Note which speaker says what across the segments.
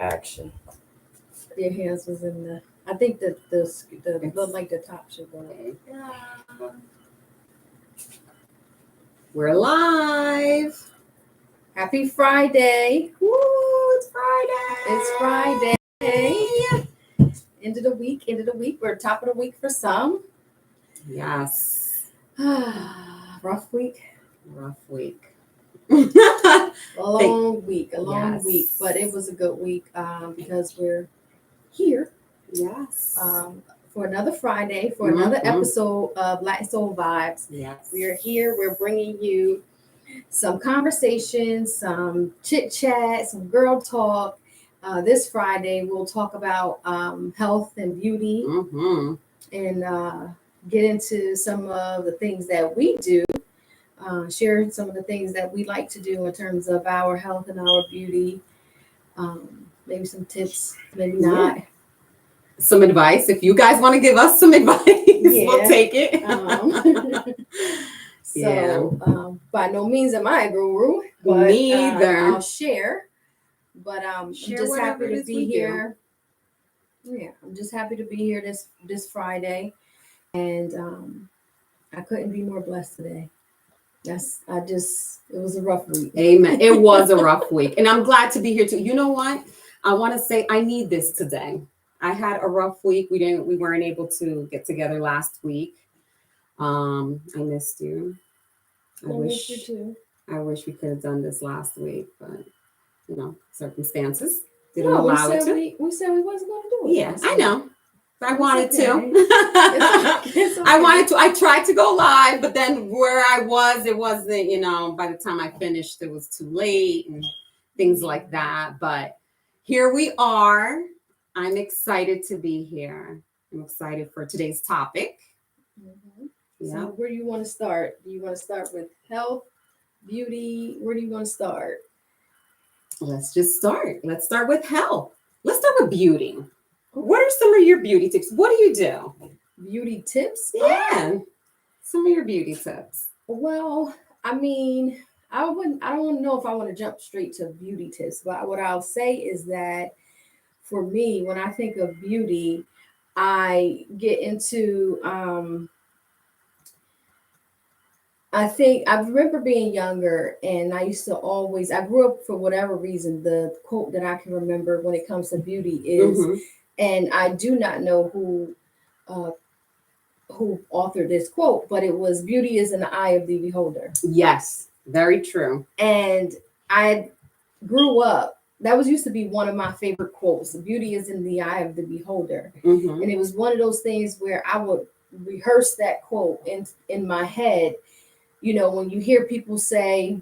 Speaker 1: action.
Speaker 2: Your hands was in the. I think the look like the top should go.
Speaker 3: Yeah. We're live.
Speaker 2: Happy Friday!
Speaker 3: Woo! It's Friday.
Speaker 2: It's Friday. End of the week. We're top of the week for some.
Speaker 3: Yes.
Speaker 2: Rough week.
Speaker 3: Rough week.
Speaker 2: A long week,
Speaker 3: Yes.
Speaker 2: but it was a good week because we're here
Speaker 3: Yes.
Speaker 2: for another Friday, for another
Speaker 3: Mhm.
Speaker 2: episode of Latin Soul Vibes.
Speaker 3: Yes.
Speaker 2: We are here. We're bringing you some conversations, some chit chat, some girl talk. This Friday, we'll talk about health and beauty
Speaker 3: Mm-hmm.
Speaker 2: and get into some of the things that we do. Share some of the things that we like to do in terms of our health and our beauty. Maybe some tips, maybe not.
Speaker 3: Some advice. If you guys want to give us some advice, we'll take it.
Speaker 2: By no means am I a guru, but
Speaker 3: Me either.
Speaker 2: I'll share. But I'm
Speaker 3: Share
Speaker 2: just
Speaker 3: whatever
Speaker 2: happy
Speaker 3: it
Speaker 2: to
Speaker 3: is
Speaker 2: be
Speaker 3: we do.
Speaker 2: here. Yeah, I'm just happy to be here this Friday, and I couldn't be more blessed today. It was a rough week.
Speaker 3: Amen. It was a rough week. And I'm glad to be here too. You know what? I want to say I need this today. I had a rough week. We weren't able to get together last week. I missed you. I
Speaker 2: miss you too.
Speaker 3: wish we could have done this last week, but circumstances didn't
Speaker 2: No,
Speaker 3: allow it to.
Speaker 2: we said we wasn't going to do it.
Speaker 3: Yeah, I know. I
Speaker 2: It's
Speaker 3: wanted
Speaker 2: okay.
Speaker 3: to.
Speaker 2: It's
Speaker 3: I
Speaker 2: okay.
Speaker 3: wanted to. I tried to go live, but then where I was, it wasn't, by the time I finished, it was too late and things like that. But here we are. I'm excited to be here. I'm excited for today's topic.
Speaker 2: Mhm.
Speaker 3: Yeah.
Speaker 2: So where do you want to start? Do you want to start with health, beauty? Where do you want to start?
Speaker 3: Let's just start. Let's start with health. Let's start with beauty. What are some of your beauty tips? What do you do?
Speaker 2: Beauty tips?
Speaker 3: Yeah. Some of your beauty tips.
Speaker 2: Well, I mean, I don't know if I want to jump straight to beauty tips, but what I'll say is that for me, when I think of beauty, I get into I remember being younger and I used to I grew up for whatever reason, the quote that I can remember when it comes to beauty is,
Speaker 3: Mhm.
Speaker 2: and I do not know who authored this quote, but it was beauty is in the eye of the beholder.
Speaker 3: Yes, very true.
Speaker 2: And I grew up, that used to be one of my favorite quotes. Beauty is in the eye of the beholder.
Speaker 3: Mhm.
Speaker 2: And it was one of those things where I would rehearse that quote in my head. When you hear people say,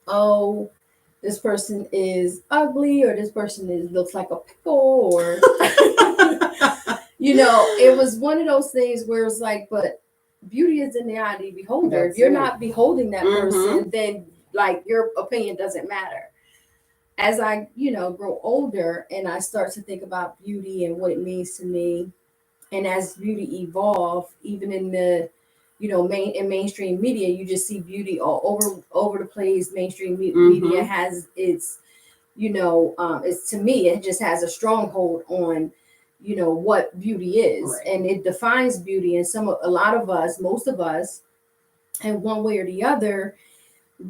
Speaker 2: oh, this person is ugly, or this person looks like a pickle, or it was one of those things where it's like, but beauty is in the eye of the beholder.
Speaker 3: That's
Speaker 2: if you're
Speaker 3: it.
Speaker 2: not beholding that
Speaker 3: Mhm.
Speaker 2: person, then your opinion doesn't matter. As I, grow older and I start to think about beauty and what it means to me, and as beauty evolve, even in the, mainstream media, you just see beauty all over the place. Mainstream media has its, it's, to me, it just has a stronghold on, what beauty is,
Speaker 3: Right.
Speaker 2: and it defines beauty. And a lot of us, most of us, in one way or the other,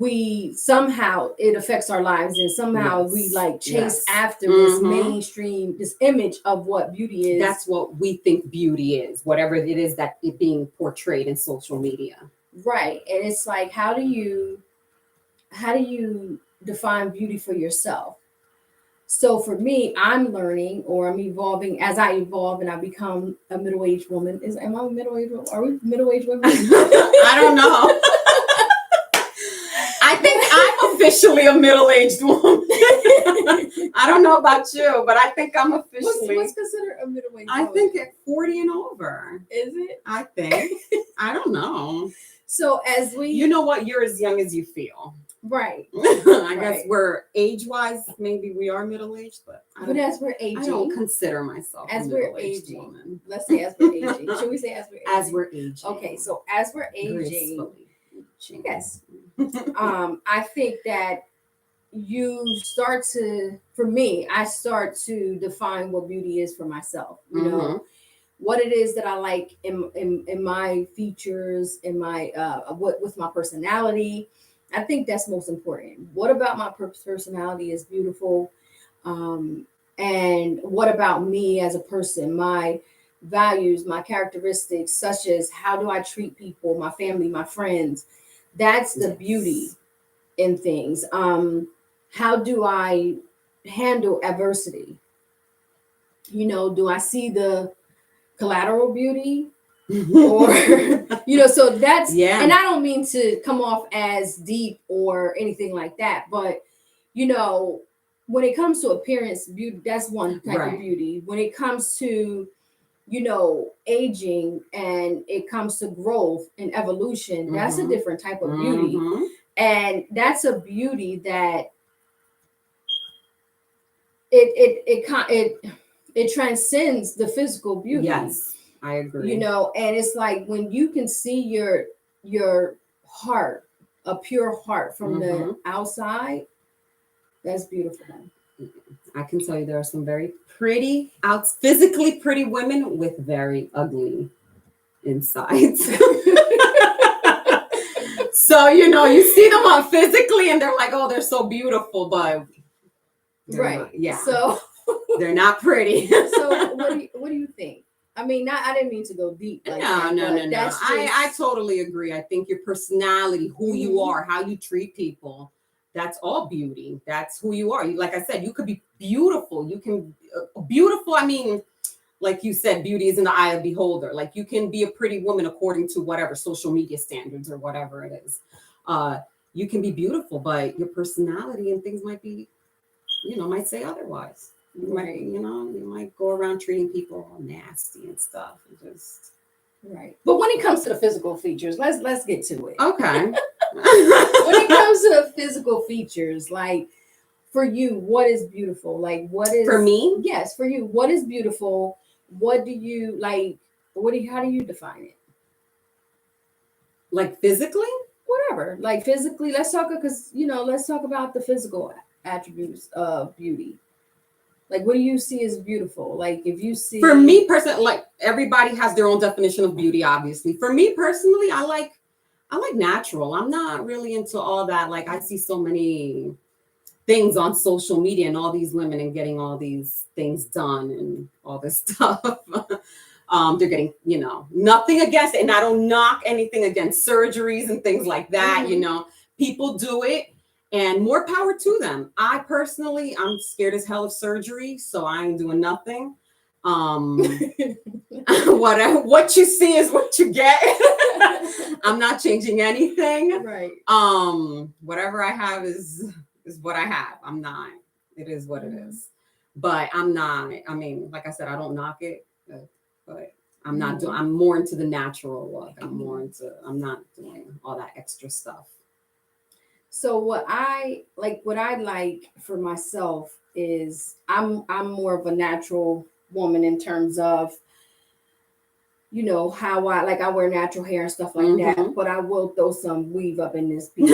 Speaker 2: we somehow it affects our lives, and somehow
Speaker 3: Yes.
Speaker 2: we chase
Speaker 3: Yes.
Speaker 2: after this
Speaker 3: Mhm.
Speaker 2: mainstream, this image of what beauty is.
Speaker 3: That's what we think beauty is, whatever it is that it being portrayed in social media.
Speaker 2: Right. And it's like, how do you define beauty for yourself? So for me, I'm learning, or I'm evolving. As I evolve and I become a middle-aged woman, am I a middle-aged woman? Are we middle-aged women?
Speaker 3: I don't know. I think I'm officially a middle-aged woman. I don't know about you, but I think I'm officially.
Speaker 2: What's considered a middle-aged
Speaker 3: I
Speaker 2: woman?
Speaker 3: think at 40 and over.
Speaker 2: Is it?
Speaker 3: I think. I don't know.
Speaker 2: So as we,
Speaker 3: You know what? You're as young as you feel.
Speaker 2: right.
Speaker 3: I guess we're age-wise, maybe we are middle-aged, but
Speaker 2: as we're aging,
Speaker 3: I don't consider myself
Speaker 2: as
Speaker 3: a
Speaker 2: we're
Speaker 3: middle-aged
Speaker 2: aging,
Speaker 3: woman.
Speaker 2: let's say as we're aging. Should we say as we're aging?
Speaker 3: As we're aging.
Speaker 2: Okay, so as we're aging,
Speaker 3: Gracefully aging.
Speaker 2: yes. I think that you start to, for me, I start to define what beauty is for myself. You know, what it is that I like in my features, in my what with my personality. I think that's most important. What about my personality is beautiful, um, and what about me as a person? My values, my characteristics, such as how do I treat people, my family, my friends. That's the beauty
Speaker 3: Yes.
Speaker 2: in things. How do I handle adversity? You know, do I see the collateral beauty or you know, so that's, and
Speaker 3: Yeah.
Speaker 2: I don't mean to come off as deep or anything like that, but you know, when it comes to appearance beauty, that's one type of
Speaker 3: Right.
Speaker 2: beauty. When it comes to, you know, aging and it comes to growth and evolution, that's a different type of beauty.
Speaker 3: Mm-hmm.
Speaker 2: And that's a beauty that it transcends the physical beauty,
Speaker 3: Yes, I
Speaker 2: you
Speaker 3: agree.
Speaker 2: know. And it's like when you can see your heart, a pure heart from the
Speaker 3: Mm-hmm.
Speaker 2: outside, that's beautiful.
Speaker 3: I can tell you there are some very pretty out physically pretty women with very ugly insides. So you know, you see them on physically and they're like, oh, they're so beautiful, but they're
Speaker 2: Right.
Speaker 3: not. Yeah,
Speaker 2: So
Speaker 3: they're not pretty.
Speaker 2: so what do you think? I mean, not, I didn't mean to go deep like
Speaker 3: No,
Speaker 2: that,
Speaker 3: no, no,
Speaker 2: but
Speaker 3: no.
Speaker 2: that's
Speaker 3: I
Speaker 2: just
Speaker 3: totally agree. I think your personality, who you
Speaker 2: Mhm.
Speaker 3: are, how you treat people, that's all beauty. That's who you are. Like I said, you could be beautiful. You can beautiful. I mean, like you said, beauty is in the eye of the beholder. Like you can be a pretty woman according to whatever social media standards or whatever it is. Uh, you can be beautiful, but your personality and things might be, you know, might say otherwise. You might,
Speaker 2: Right.
Speaker 3: you know, you might go around treating people all nasty and stuff, and just
Speaker 2: Right. But when it comes to the physical features, let's get to it.
Speaker 3: okay.
Speaker 2: When it comes to the physical features, like for you, what is beautiful? Like what
Speaker 3: For
Speaker 2: is,
Speaker 3: me,
Speaker 2: yes, for you, what is beautiful? What do you like? What do you, how do you define it?
Speaker 3: like physically,
Speaker 2: Whatever. Like physically, let's talk, because you know, let's talk about the physical attributes of beauty. Like what do you see as beautiful? Like if you
Speaker 3: for
Speaker 2: see
Speaker 3: me personally, like everybody has their own definition of beauty, obviously. For me personally, I like natural. I'm not really into all that. Like I see so many things on social media and all these women and getting all these things done and all this stuff. They're getting, you know, nothing against it. And I don't knock anything against surgeries and things like that. You
Speaker 2: Mhm.
Speaker 3: know, people do it and more power to them. I personally, I'm scared as hell of surgery, so I ain't doing nothing. Um, what you see is what you get. I'm not changing anything.
Speaker 2: Right.
Speaker 3: Whatever I have is what I have. I'm not. It is what it
Speaker 2: Mhm.
Speaker 3: is. But I'm not. I mean, like I said, I don't knock it, but I'm not doing.
Speaker 2: Mhm.
Speaker 3: I'm more into the natural look. I'm more into. I'm not doing all that extra stuff.
Speaker 2: So what I like for myself is I'm more of a natural woman in terms of, you know, how I like, I wear natural hair and stuff like that,
Speaker 3: Mm-hmm.
Speaker 2: but I will throw some weave up in this piece.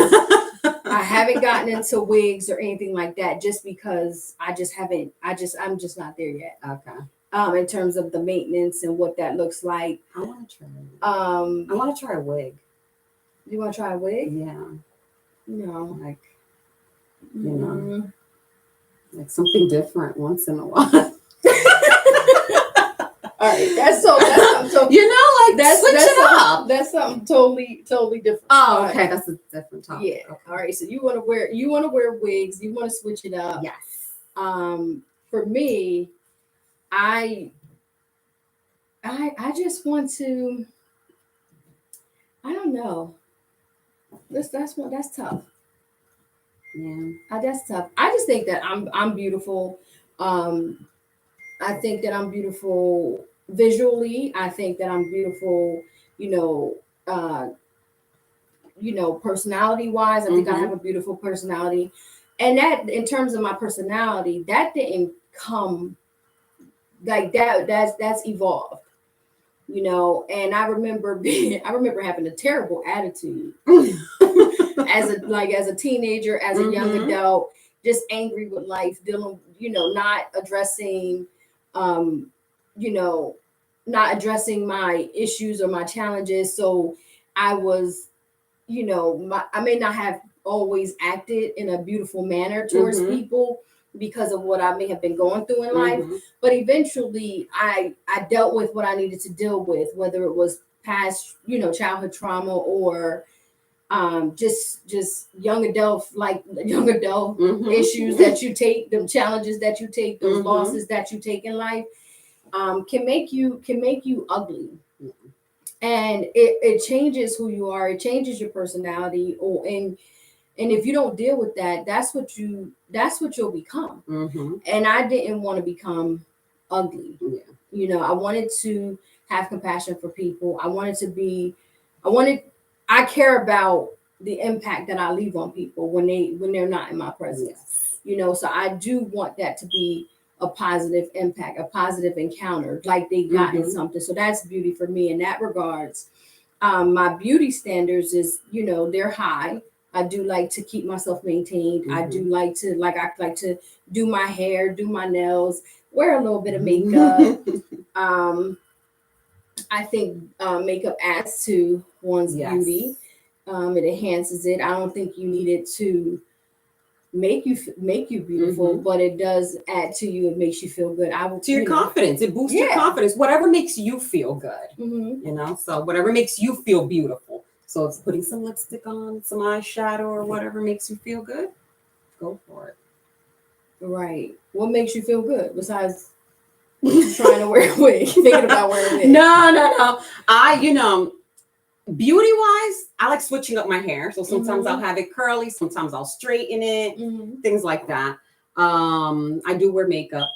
Speaker 2: I haven't gotten into wigs or anything like that just because I just haven't, I'm just not there yet.
Speaker 3: Okay.
Speaker 2: In terms of the maintenance and what that looks like.
Speaker 3: I want to try.
Speaker 2: Um,
Speaker 3: I want to try a wig.
Speaker 2: you want to try a wig?
Speaker 3: Yeah.
Speaker 2: No.
Speaker 3: Like you know,
Speaker 2: Mm.
Speaker 3: like something different once in a while.
Speaker 2: All right, that's something totally,
Speaker 3: You know, like switch it up.
Speaker 2: that's something totally different.
Speaker 3: Oh, okay, that's a different topic.
Speaker 2: Yeah.
Speaker 3: Okay.
Speaker 2: All right. So you want to wear wigs. You want to switch it up.
Speaker 3: Yes.
Speaker 2: For me, I I just want to. I don't know. That's tough.
Speaker 3: Yeah.
Speaker 2: That's tough. I just think that I'm beautiful. Um, I think that I'm beautiful visually. I think that I'm beautiful. You know. You know, personality wise, I think I have
Speaker 3: Mm-hmm.
Speaker 2: a beautiful personality. And that, in terms of my personality, that didn't come like that. That's evolved, you know. And I remember I remember having a terrible attitude as a teenager, as a young
Speaker 3: Mm-hmm.
Speaker 2: adult. just angry with life, dealing, not addressing, um, you know, not addressing my issues or my challenges. So I was, I may not have always acted in a beautiful manner towards
Speaker 3: Mhm.
Speaker 2: people because of what I may have been going through in life.
Speaker 3: Mhm.
Speaker 2: But eventually I dealt with what I needed to deal with, whether it was past, childhood trauma or just young adult
Speaker 3: Mhm.
Speaker 2: issues that you take, them challenges that you take, those
Speaker 3: Mhm.
Speaker 2: losses that you take in life, can make you ugly. And it changes who you are, it changes your personality, and if you don't deal with that, that's what you'll become.
Speaker 3: Mhm.
Speaker 2: And I didn't want to become ugly.
Speaker 3: Yeah.
Speaker 2: I wanted to have compassion for people. I wanted I care about the impact that I leave on people when they're not in my presence.
Speaker 3: Yes.
Speaker 2: So I do want that to be a positive impact, a positive encounter, like they gotten
Speaker 3: Mhm.
Speaker 2: something. So that's beauty for me in that regards. My beauty standards is, they're high. I do like to keep myself maintained. I do
Speaker 3: Mhm.
Speaker 2: like to do my hair, do my nails, wear a little bit of makeup. um, I think makeup adds to one's
Speaker 3: Yes.
Speaker 2: beauty. It enhances it. I don't think you need it to make you beautiful,
Speaker 3: Mhm.
Speaker 2: but it does add to you. It makes you feel good.
Speaker 3: To your confidence. It boosts your
Speaker 2: Yeah.
Speaker 3: confidence. Whatever makes you feel good.
Speaker 2: Hmm.
Speaker 3: So whatever makes you feel beautiful. So it's putting some lipstick on, some eyeshadow, or whatever makes you feel good, go for it.
Speaker 2: Right. What makes you feel good besides trying to wear a wig, thinking about wearing a wig?
Speaker 3: No. Beauty wise, I like switching up my hair. So sometimes I'll have it curly, sometimes I'll straighten it, things like that. I do wear makeup.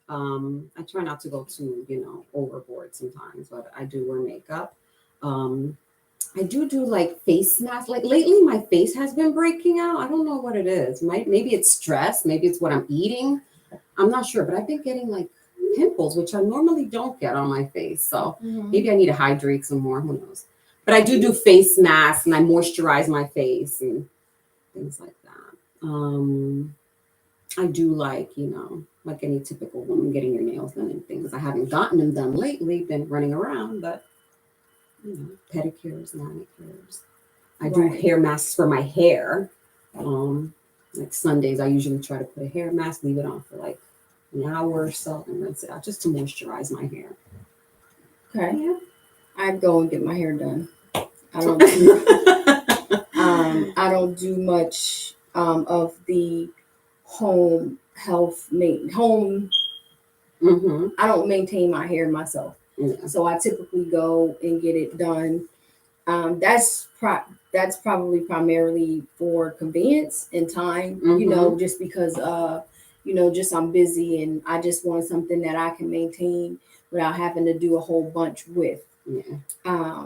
Speaker 3: I try not to go too, overboard sometimes, but I do wear makeup. Um, I do like face masks. Like lately, my face has been breaking out. I don't know what it is. Maybe it's stress. Maybe it's what I'm eating. I'm not sure, but I've been getting like pimples, which I normally don't get on my face. So maybe I need to hydrate some more. Who knows? But I do face masks and I moisturize my face and things like that. I do like any typical woman getting your nails done and things. I haven't gotten them done lately, been running around, but pedicures, manicures. I do
Speaker 2: Right.
Speaker 3: hair masks for my hair. Like Sundays, I usually try to put a hair mask, leave it on for like an hour or so, and rinse it out just to moisturize my hair.
Speaker 2: Okay.
Speaker 3: Yeah.
Speaker 2: I go and get my hair done. I don't do I don't do much of the home health home.
Speaker 3: Mm-hmm.
Speaker 2: I don't maintain my hair myself.
Speaker 3: Yeah.
Speaker 2: So I typically go and get it done. That's probably primarily for convenience and time,
Speaker 3: Mhm.
Speaker 2: just because just I'm busy and I just want something that I can maintain without having to do a whole bunch with.
Speaker 3: Yeah.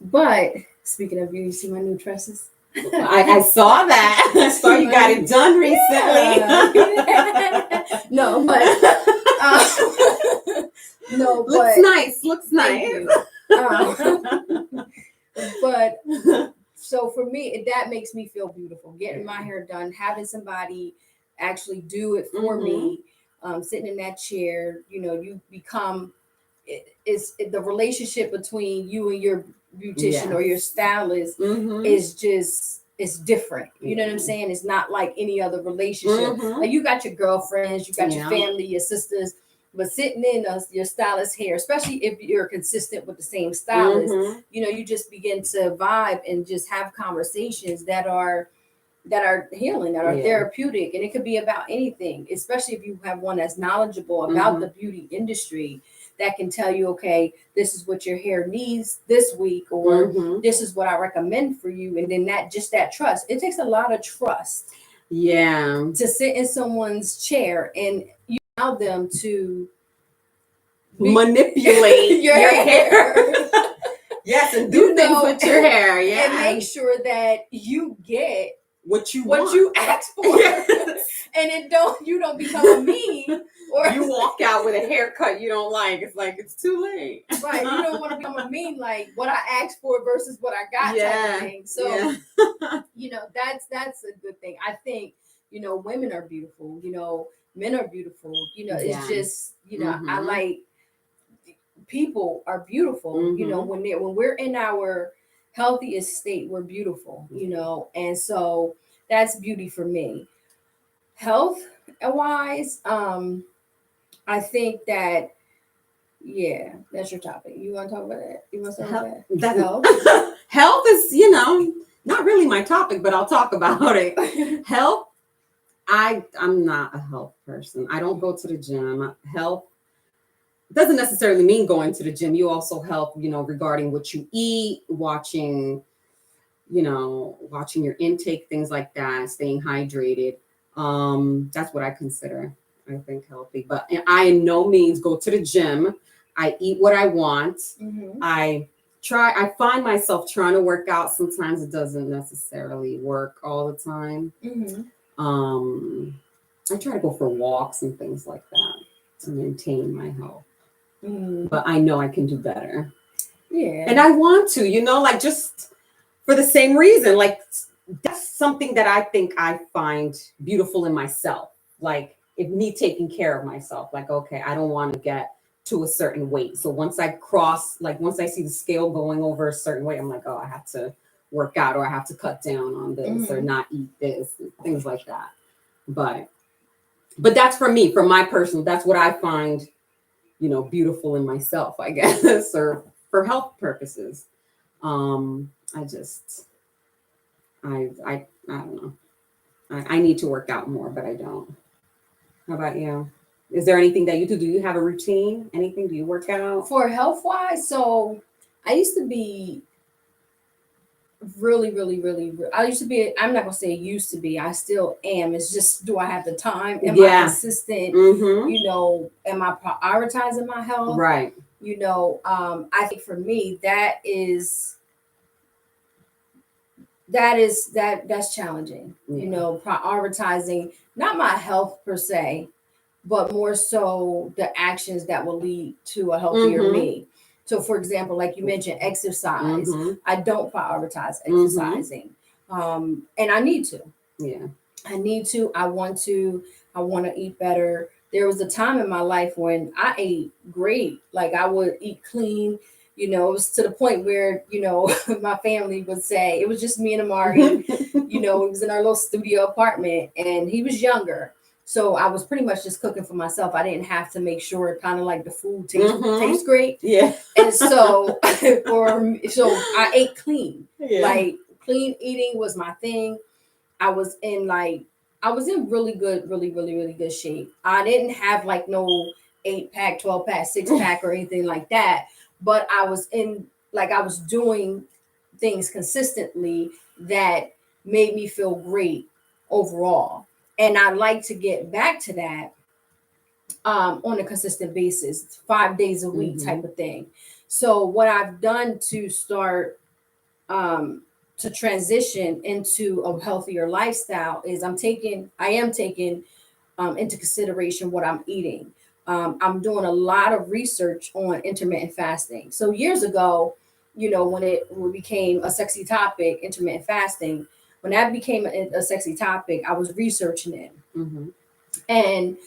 Speaker 2: But speaking of beauty, see my new tresses?
Speaker 3: I saw that. I saw you got it done recently.
Speaker 2: Yeah. No, but no,
Speaker 3: looks
Speaker 2: but
Speaker 3: nice. Looks
Speaker 2: thank
Speaker 3: nice.
Speaker 2: you. But so for me, that makes me feel beautiful. Getting my hair done, having somebody actually do it for me, sitting in that chair, you become the relationship between you and your beautician or your stylist is just it's different. You know what I'm saying? It's not like any other relationship. Like you got your girlfriends, you got your family, your sisters, but sitting in your stylist hair, especially if you're consistent with the same stylist, you just begin to vibe and just have conversations that are healing, that are therapeutic, and it could be about anything, especially if you have one that's knowledgeable about the beauty industry that can tell you, okay, this is what your hair needs this week, or this is what I recommend for you. And then that trust, it takes a lot of trust to sit in someone's chair and you allow them to
Speaker 3: manipulate your hair. Yes, and do things with your hair. Yeah,
Speaker 2: and make sure that you get
Speaker 3: what you
Speaker 2: asked for. And you don't become a meme, or
Speaker 3: you walk out with a haircut you don't like. It's like it's too late.
Speaker 2: Right. You don't want to become a meme, like what I asked for versus what I got type of thing. So that's a good thing. I think, women are beautiful, men are beautiful, it's
Speaker 3: Yeah.
Speaker 2: just, I
Speaker 3: Mhm.
Speaker 2: like people are beautiful,
Speaker 3: Mhm.
Speaker 2: when we're in our healthiest state, we're beautiful, and so that's beauty for me. Health wise, I think that, yeah, that's your topic. You want to talk about that? You want to start
Speaker 3: Health,
Speaker 2: with that? Health.
Speaker 3: health is, not really my topic, but I'll talk about it. Health, I'm not a health person. I don't go to the gym. Health doesn't necessarily mean going to the gym. You also help, regarding what you eat, watching your intake, things like that, staying hydrated. That's what I consider, I think, healthy. But I in no means go to the gym. I eat what I want.
Speaker 2: Mhm.
Speaker 3: I find myself trying to work out. Sometimes it doesn't necessarily work all the time.
Speaker 2: Mhm.
Speaker 3: I try to go for walks and things like that to maintain my health.
Speaker 2: Mhm.
Speaker 3: But I know I can do better.
Speaker 2: Yeah.
Speaker 3: And I want to, like just for the same reason. Like that's something that I think I find beautiful in myself. Like if me taking care of myself, like, okay, I don't want to get to a certain weight. So once I see the scale going over a certain weight, I'm like, oh, I have to work out, or I have to cut down on this, or
Speaker 2: Mhm.
Speaker 3: not eat this, things like that. But that's for me, for my personal, that's what I find, beautiful in myself, I guess, or for health purposes. I just, I don't know. I need to work out more, but I don't. How about you? Is there anything that you do? Do you have a routine? Anything? Do you work out?
Speaker 2: For health wise, so I used to be really, really, really, I used to be, I'm not gonna say used to be, I still am. It's just, do I have the time? Am I
Speaker 3: Yeah.
Speaker 2: consistent?
Speaker 3: Mm-hmm.
Speaker 2: Am I prioritizing my health?
Speaker 3: Right.
Speaker 2: I think for me, that's challenging.
Speaker 3: Yeah.
Speaker 2: Prioritizing not my health per se, but more so the actions that will lead to a healthier
Speaker 3: Mhm.
Speaker 2: me. So, for example, like you mentioned, exercise.
Speaker 3: Mm-hmm.
Speaker 2: I don't prioritize
Speaker 3: Mhm.
Speaker 2: exercising, and I need to.
Speaker 3: Yeah.
Speaker 2: I need to. I want to. I want to eat better. There was a time in my life when I ate great. Like I would eat clean. It was to the point where, my family would say, it was just me and Amari. It was in our little studio apartment, and he was younger. So I was pretty much just cooking for myself. I didn't have to make sure kind of like the food tastes great.
Speaker 3: Yeah.
Speaker 2: And so so I ate clean.
Speaker 3: Yeah.
Speaker 2: Like clean eating was my thing. I was in really good, really, really, really good shape. I didn't have like no 8-pack, 12-pack, 6-pack or anything like that. But I was doing things consistently that made me feel great overall. And I like to get back to that on a consistent basis, 5 days a week
Speaker 3: Mhm.
Speaker 2: type of thing. So what I've done to start um, to transition into a healthier lifestyle is I am taking into consideration what I'm eating. I'm doing a lot of research on intermittent fasting. So years ago, when it became a sexy topic, intermittent fasting, when that became a sexy topic, I was researching it.
Speaker 3: Mm-hmm.
Speaker 2: And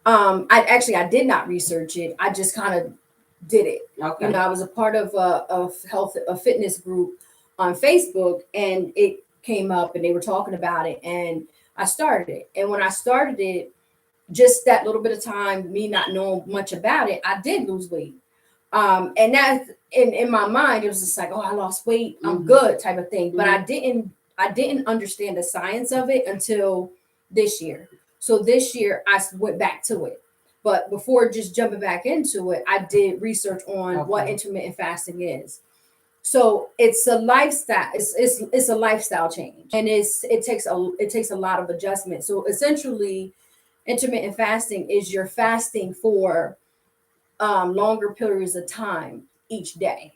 Speaker 2: I did not research it. I just kind of did it.
Speaker 3: Okay.
Speaker 2: I was a part of a fitness group on Facebook, and it came up, and they were talking about it, and I started it. And when I started it, just that little bit of time, me not knowing much about it, I did lose weight. And that in my mind, it was just like, oh, I lost weight, I'm
Speaker 3: Mhm.
Speaker 2: good type of thing. But
Speaker 3: Mhm.
Speaker 2: I didn't understand the science of it until this year. So this year I went back to it. But before just jumping back into it, I did research on what
Speaker 3: Okay.
Speaker 2: intermittent fasting is. So it's a lifestyle. It's a lifestyle change, and it takes a lot of adjustment. So essentially, intermittent fasting is you're fasting for longer periods of time each day,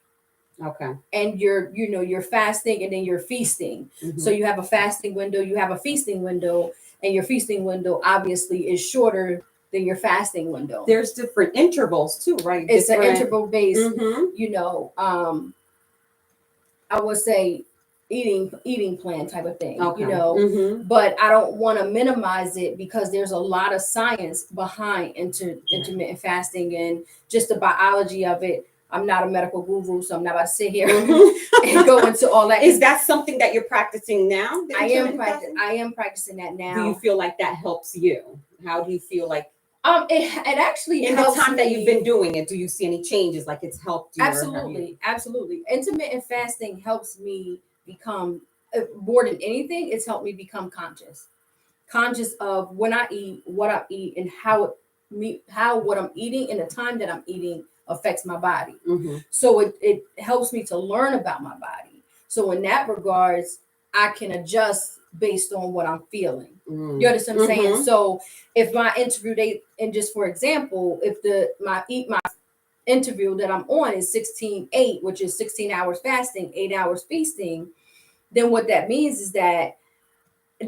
Speaker 3: Okay.
Speaker 2: and you're fasting and then you're feasting.
Speaker 3: Mhm.
Speaker 2: So you have a fasting window, you have a feasting window, and your feasting window obviously is shorter than your fasting window.
Speaker 3: There's different intervals too, right?
Speaker 2: It's an interval based.
Speaker 3: Mm-hmm.
Speaker 2: I would say eating plan type of thing,
Speaker 3: Okay.
Speaker 2: you know.
Speaker 3: Mhm.
Speaker 2: But I don't want to minimize it because there's a lot of science behind intermittent fasting and just the biology of it. I'm not a medical guru, so I'm not about to sit here
Speaker 3: Mhm.
Speaker 2: and go into all that.
Speaker 3: Is that something that you're practicing now? the intermittent fasting?
Speaker 2: I am practicing that
Speaker 3: Do you
Speaker 2: now.
Speaker 3: feel like that helps you? How do you feel like
Speaker 2: It actually
Speaker 3: in the
Speaker 2: helps
Speaker 3: time that
Speaker 2: me.
Speaker 3: you've been doing it? Do you see any changes? Like it's helped you? Or have you-
Speaker 2: Absolutely. Intermittent fasting helps me become more than anything. It's helped me become conscious of when I eat, what I eat, and how what I'm eating and the time that I'm eating affects my body.
Speaker 3: Mhm.
Speaker 2: So it helps me to learn about my body. So in that regards, I can adjust based on what I'm feeling.
Speaker 3: Mm.
Speaker 2: You understand what I'm saying?
Speaker 3: Mhm.
Speaker 2: So if my interview date, and just for example, if my interview that I'm on is 16/8, which is 16 hours fasting, 8 hours feasting, then what that means is that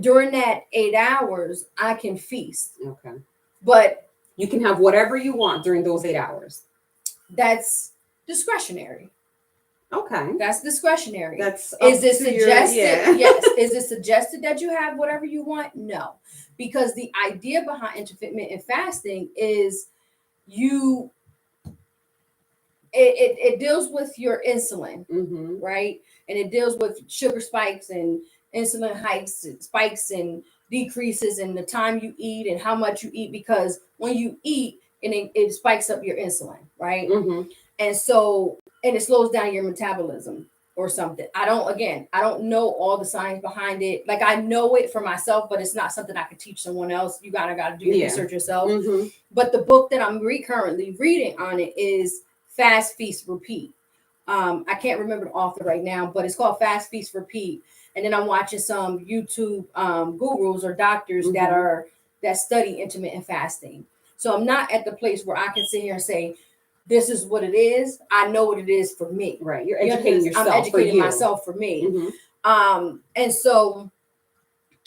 Speaker 2: during that 8 hours, I can feast.
Speaker 3: Okay.
Speaker 2: But
Speaker 3: You can have whatever you want during those 8 hours.
Speaker 2: that's discretionary.
Speaker 3: Okay.
Speaker 2: That's discretionary.
Speaker 3: That's
Speaker 2: Is
Speaker 3: up
Speaker 2: it
Speaker 3: to your-
Speaker 2: suggested?
Speaker 3: yeah.
Speaker 2: Yes. Is it suggested that you have whatever you want? No. Because the idea behind intermittent fasting is you it deals with your insulin,
Speaker 3: Mhm.
Speaker 2: right? And it deals with sugar spikes and insulin hikes and spikes and decreases and the time you eat and how much you eat, because when you eat and it spikes up your insulin, right?
Speaker 3: Mhm.
Speaker 2: And so, and it slows down your metabolism or something. I don't know all the science behind it. Like I know it for myself, but it's not something I can teach someone else. You gotta do your
Speaker 3: Yeah.
Speaker 2: research yourself.
Speaker 3: Mhm.
Speaker 2: But the book that I'm currently reading on it is Fast Feast Repeat. I can't remember the author right now, but it's called Fast Feast Repeat. And then I'm watching some YouTube gurus or doctors
Speaker 3: Mhm.
Speaker 2: that study intermittent fasting. So I'm not at the place where I can sit here and say, this is what it is. I know what it is for me.
Speaker 3: Right. You're
Speaker 2: You
Speaker 3: educating
Speaker 2: understand?
Speaker 3: yourself.
Speaker 2: I'm educating
Speaker 3: for you.
Speaker 2: myself for me.
Speaker 3: Mhm.
Speaker 2: And so,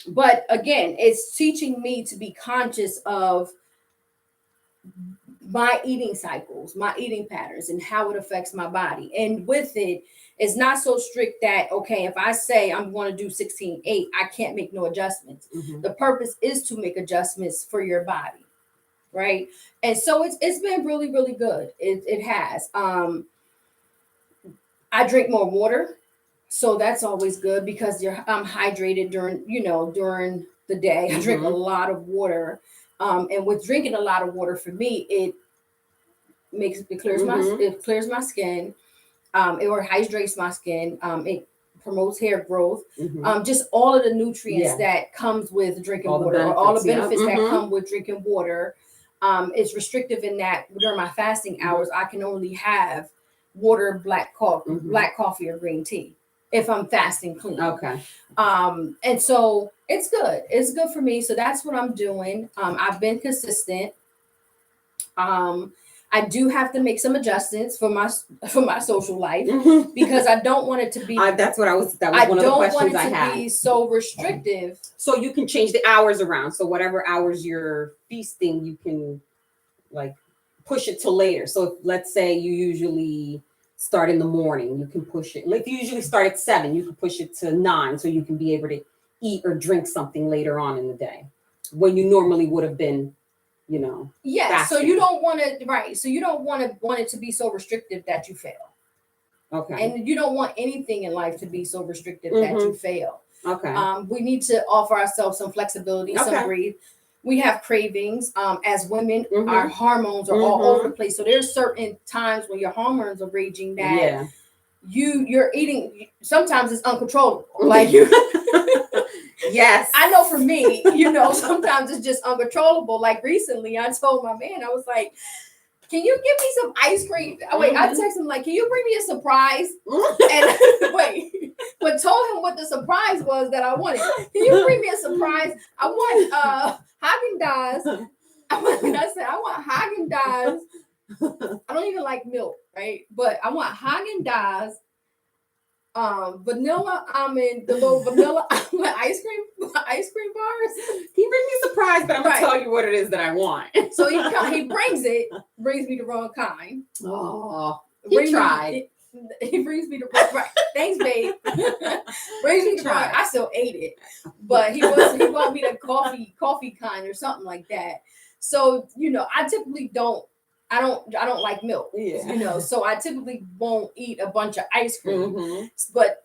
Speaker 2: but again, it's teaching me to be conscious of my eating cycles, my eating patterns, and how it affects my body. And with it, it's not so strict that, okay, if I say I'm going to do 16/8, I can't make no adjustments.
Speaker 3: Mhm.
Speaker 2: The purpose is to make adjustments for your body, right? And so it's been really, really good. It has. I drink more water, so that's always good because I'm hydrated during the day. I drink a
Speaker 3: Mhm.
Speaker 2: lot of water. And with drinking a lot of water for me,
Speaker 3: Mhm.
Speaker 2: it clears my skin. It hydrates my skin. It promotes hair growth.
Speaker 3: Mhm.
Speaker 2: Just all of the nutrients
Speaker 3: Yeah.
Speaker 2: that comes with drinking
Speaker 3: All the
Speaker 2: water, or all the
Speaker 3: benefits,
Speaker 2: benefits
Speaker 3: yeah.
Speaker 2: that
Speaker 3: Mhm.
Speaker 2: come with drinking water. It's restrictive in that during my fasting
Speaker 3: Mhm.
Speaker 2: hours, I can only have water,
Speaker 3: Mhm.
Speaker 2: black coffee, or green tea if I'm fasting clean.
Speaker 3: Okay.
Speaker 2: And so it's good. It's good for me. So that's what I'm doing. I've been consistent. I do have to make some adjustments for my social life
Speaker 3: Mhm.
Speaker 2: because I don't want it to be.
Speaker 3: That's what I was. That was
Speaker 2: I
Speaker 3: one of the
Speaker 2: don't want
Speaker 3: questions
Speaker 2: it
Speaker 3: I
Speaker 2: to
Speaker 3: had.
Speaker 2: be so restrictive.
Speaker 3: So you can change the hours around. So whatever hours you're feasting, you can like push it to later. So if, let's say you usually start in the morning, you can push it. Like you usually start at 7, you can push it to 9, so you can be able to eat or drink something later on in the day when you normally would have been,
Speaker 2: Yeah. So
Speaker 3: fasting.
Speaker 2: you don't want to, right? So you don't want it to be so restrictive that you fail.
Speaker 3: Okay.
Speaker 2: And you don't want anything in life to be so restrictive that you fail.
Speaker 3: Okay.
Speaker 2: We need to offer ourselves some flexibility, some
Speaker 3: Okay.
Speaker 2: breathe. We have cravings. As women,
Speaker 3: Mhm.
Speaker 2: our hormones are all
Speaker 3: Mhm.
Speaker 2: over the place. So there's certain times when your hormones are raging that
Speaker 3: Yeah.
Speaker 2: you're eating. Sometimes it's uncontrollable. Like you.
Speaker 3: Yes.
Speaker 2: I know for me, sometimes it's just uncontrollable. Like recently, I told my man, I was like, can you give me some ice cream? Oh, wait, I texted him like, can you bring me a surprise? And wait, but told him what the surprise was that I wanted. Can you bring me a surprise? I want Haagen-Dazs. I said I want Haagen-Dazs. I don't even like milk, right? But I want Haagen-Dazs, vanilla almond, the little vanilla almond ice cream bars.
Speaker 3: He brings me a surprise, but I'm
Speaker 2: Right.
Speaker 3: gonna tell you what it is that I want.
Speaker 2: So he brings me the wrong kind.
Speaker 3: Oh,
Speaker 2: Brings
Speaker 3: he
Speaker 2: me-
Speaker 3: tried.
Speaker 2: He brings me the right. Thanks, babe. Brings me the right. I still ate it, but he bought me the coffee kind or something like that. So I typically don't. I don't like milk.
Speaker 3: Yeah.
Speaker 2: So I typically won't eat a bunch of ice cream.
Speaker 3: Mhm.
Speaker 2: But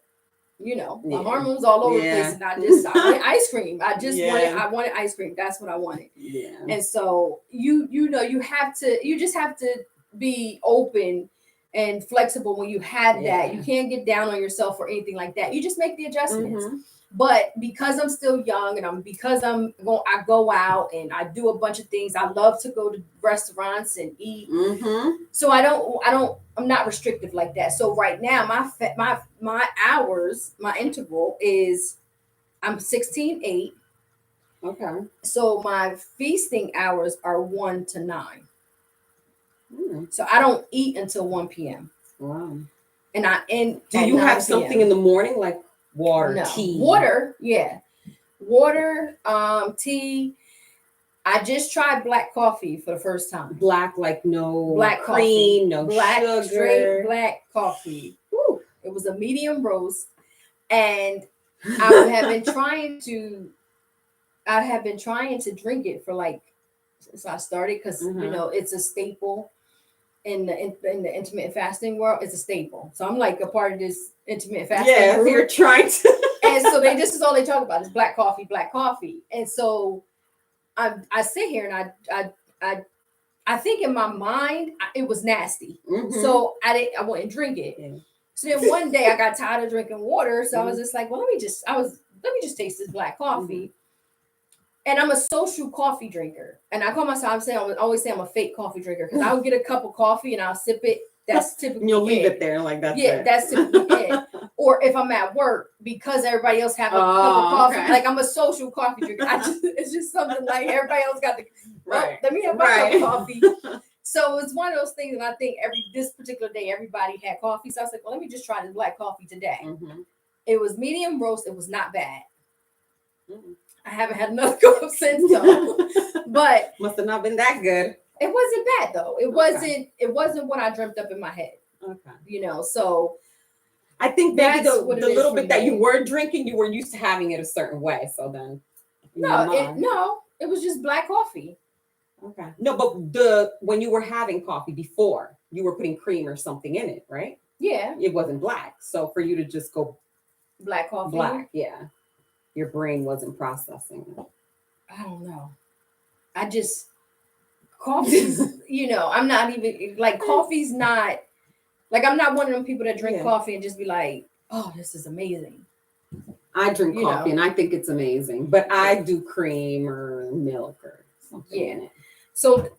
Speaker 2: my hormones all over the place, and I wanted ice cream. I wanted ice cream. That's what I wanted.
Speaker 3: Yeah.
Speaker 2: And so you just have to be open and flexible when you have that. You can't get down on yourself or anything like that. You just make the adjustments.
Speaker 3: Mhm.
Speaker 2: But because I'm still young and I go out and I do a bunch of things. I love to go to restaurants and eat.
Speaker 3: Mhm.
Speaker 2: So I'm not restrictive like that. So right now my hours, my interval is I'm 16-8.
Speaker 3: Okay.
Speaker 2: So my feasting hours are 1 to 9.
Speaker 3: Mm.
Speaker 2: So I don't eat until 1 p.m.
Speaker 3: Wow.
Speaker 2: And I end.
Speaker 3: Do you have something in the morning like water, tea?
Speaker 2: Water, yeah. Water, tea. I just tried black coffee for the first time.
Speaker 3: Black, like no
Speaker 2: black
Speaker 3: cream,
Speaker 2: coffee.
Speaker 3: no
Speaker 2: black,
Speaker 3: sugar.
Speaker 2: Straight black coffee. Woo. It was a medium roast. And I have been trying to drink it for since I started because it's a staple in the intermittent fasting world. It's a staple. So I'm like a part of this intermittent fasting group.
Speaker 3: You're trying to.
Speaker 2: And so this is all they talk about is black coffee. And so I sit here and I think in my mind it was nasty.
Speaker 3: Mhm.
Speaker 2: So I wouldn't drink it. Yeah. So then one day I got tired of drinking water. So I was just like, well, let me just taste this black coffee. And I'm a social coffee drinker. And I call myself, I always say I'm a fake coffee drinker because I'll get a cup of coffee and I'll sip it. That's typically
Speaker 3: You'll leave it there like that.
Speaker 2: Yeah, that's typically it. Or if I'm at work, because everybody else have a cup of coffee, like I'm a social coffee drinker. It's just something like everybody else got the right. Let me have my cup of coffee. So it's one of those things, and I think this particular day everybody had coffee. So I was like, well, let me just try this black coffee today. Mm-hmm. It was medium roast. It was not bad. Mm-hmm. I haven't had another cup since though, but
Speaker 3: must have not been that good.
Speaker 2: It wasn't bad though. It wasn't what I dreamt up in my head. Okay. So
Speaker 3: I think maybe the little bit that you were drinking, you were used to having it a certain way. So then
Speaker 2: it was just black coffee.
Speaker 3: Okay. No, but when you were having coffee before, you were putting cream or something in it, right?
Speaker 2: Yeah.
Speaker 3: It wasn't black. So for you to just go
Speaker 2: black coffee.
Speaker 3: Black, yeah. Your brain wasn't processing it.
Speaker 2: I don't know. Coffee's, I'm not even like coffee's not like I'm not one of them people that drink coffee and just be like, oh, this is amazing.
Speaker 3: I drink coffee and I think it's amazing, but I do cream or milk or something in it.
Speaker 2: So,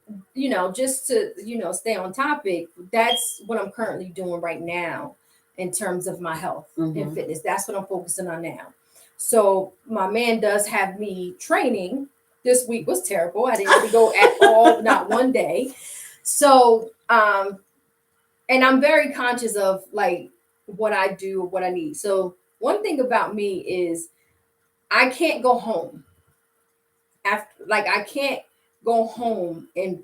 Speaker 2: just to, stay on topic, that's what I'm currently doing right now in terms of my health and fitness. That's what I'm focusing on now. So my man does have me training. This week was terrible. I didn't really go at all, not one day. So, and I'm very conscious of like what I do, what I need. So one thing about me is I can't go home I can't go home and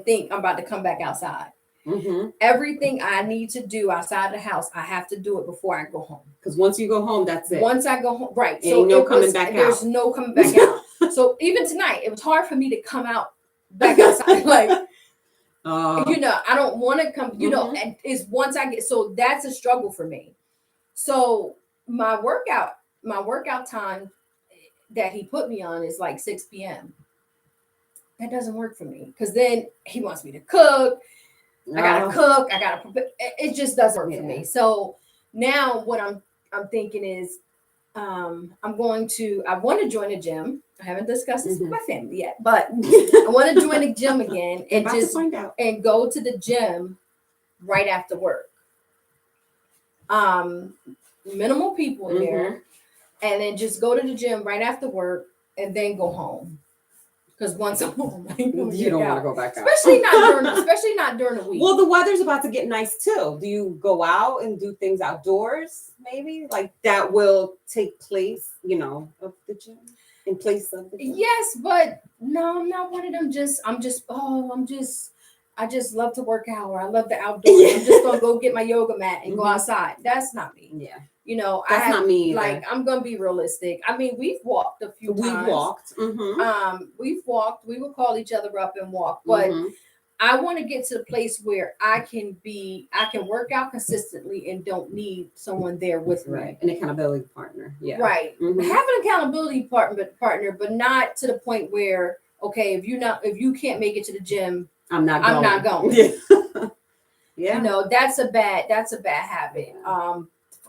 Speaker 2: think I'm about to come back outside. Mm-hmm. Everything I need to do outside the house, I have to do it before I go home.
Speaker 3: Because once you go home, that's it.
Speaker 2: Once I go home, right?
Speaker 3: Ain't no coming back out.
Speaker 2: There's no coming back out. So even tonight, it was hard for me to come out back outside. Like, I don't want to come. And it's once I get. So that's a struggle for me. So my workout time that he put me on is like 6 p.m. That doesn't work for me because then he wants me to cook. I gotta cook. I gotta prepare. It just doesn't work for me. So now what I'm thinking is, I want to join a gym. I haven't discussed this with my family yet, but I want to join a gym again and just and go to the gym right after work. Minimal people there, and then just go to the gym right after work and then go home. Because once I'm home, you don't want to
Speaker 3: go back out.
Speaker 2: Especially not during the week.
Speaker 3: Well, the weather's about to get nice too. Do you go out and do things outdoors? Maybe like that will take place, of the gym in place of the gym.
Speaker 2: Yes, but no, I'm not one of them. I'm just I just love to work out, or I love the outdoors. I'm just gonna go get my yoga mat and go
Speaker 3: Mhm.
Speaker 2: outside. That's not me.
Speaker 3: Yeah.
Speaker 2: You know,
Speaker 3: That's not me either.
Speaker 2: like, I'm gonna be realistic. I mean, we've walked a few
Speaker 3: We
Speaker 2: times.
Speaker 3: walked. Mm-hmm.
Speaker 2: We've walked. We would call each other up and walk, but
Speaker 3: Mm-hmm.
Speaker 2: I want to get to the place where I can work out consistently and don't need someone there with me.
Speaker 3: Right. An accountability partner. Yeah.
Speaker 2: Right.
Speaker 3: Mhm.
Speaker 2: Have an accountability partner, but not to the point where, okay, if you can't make it to the gym,
Speaker 3: I'm not
Speaker 2: going.
Speaker 3: Yeah. Yeah.
Speaker 2: You know, that's a bad habit.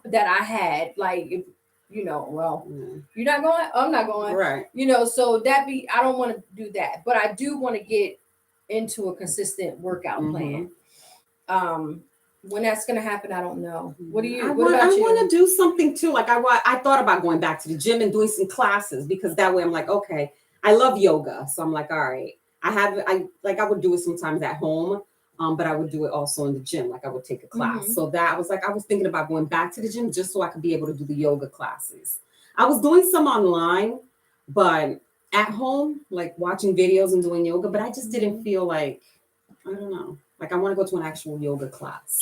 Speaker 2: That I had. Like, if well, you're not going, I'm not going.
Speaker 3: Right.
Speaker 2: You know, so I don't want to do that. But I do want to get into a consistent workout
Speaker 3: Mhm.
Speaker 2: plan. When that's gonna happen, I don't know. What
Speaker 3: I
Speaker 2: about you?
Speaker 3: want to do something too. Like I thought about going back to the gym and doing some classes, because that way I'm like, okay, I love yoga. So I'm like, all right. I would do it sometimes at home. But I would do it also in the gym. Like I would take a class.
Speaker 2: Mhm.
Speaker 3: So that I was thinking about going back to the gym just so I could be able to do the yoga classes. I was doing some online, but at home, like watching videos and doing yoga, but I just didn't feel like, I don't know, like I want to go to an actual yoga class.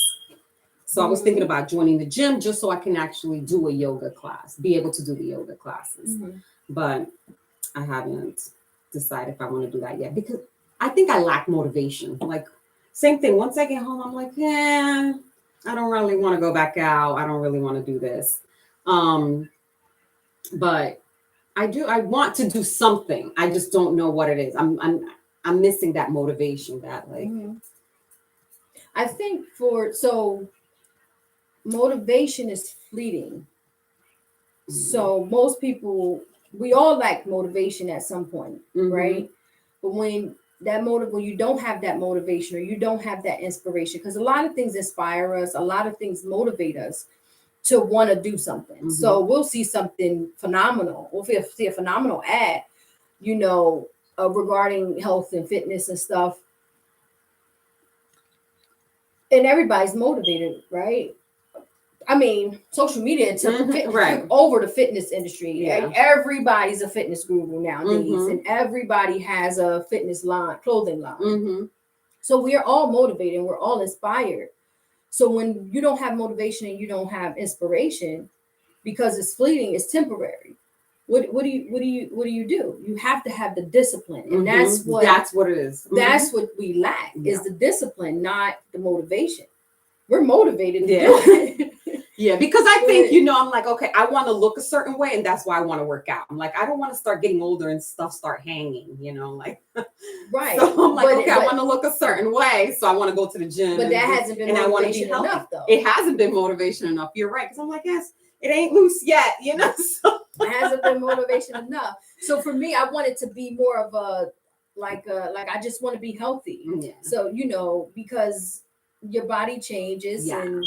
Speaker 3: So I was thinking about joining the gym just so I can actually do a yoga class, be able to do the yoga classes. But I haven't decided if I want to do that yet, because I think I lack motivation. Like, same thing. Once I get home, I'm like, yeah, I don't really want to go back out. I don't really want to do this. But I want to do something. I just don't know what it is. I'm missing that motivation, that like.
Speaker 2: I think motivation is fleeting. So most people, we all lack motivation at some point, right? But when you don't have that motivation, or you don't have that inspiration, because a lot of things inspire us, a lot of things motivate us to want to do something. So we'll see something phenomenal. We'll see a phenomenal ad, regarding health and fitness and stuff. And everybody's motivated, right? I mean, social media took over the fitness industry.
Speaker 3: Yeah.
Speaker 2: Everybody's a fitness guru nowadays, and everybody has a fitness clothing line. So we're all motivated and we're all inspired. So when you don't have motivation and you don't have inspiration, because it's fleeting, it's temporary. What do you do? You have to have the discipline, and that's what
Speaker 3: it is.
Speaker 2: That's what we lack, is the discipline, not the motivation. We're motivated to do it.
Speaker 3: Yeah, because I think, I'm like, okay, I want to look a certain way, and that's why I want to work out. I'm like, I don't want to start getting older and stuff start hanging, like.
Speaker 2: Right.
Speaker 3: So I'm like, I want to look a certain way, so I want to go to the gym.
Speaker 2: But that hasn't been motivation enough, though.
Speaker 3: It hasn't been motivation enough. You're right, because I'm like, yes, it ain't loose yet, So.
Speaker 2: It hasn't been motivation enough. So for me, I want it to be more of like I just want to be healthy.
Speaker 3: Yeah.
Speaker 2: So because your body changes, and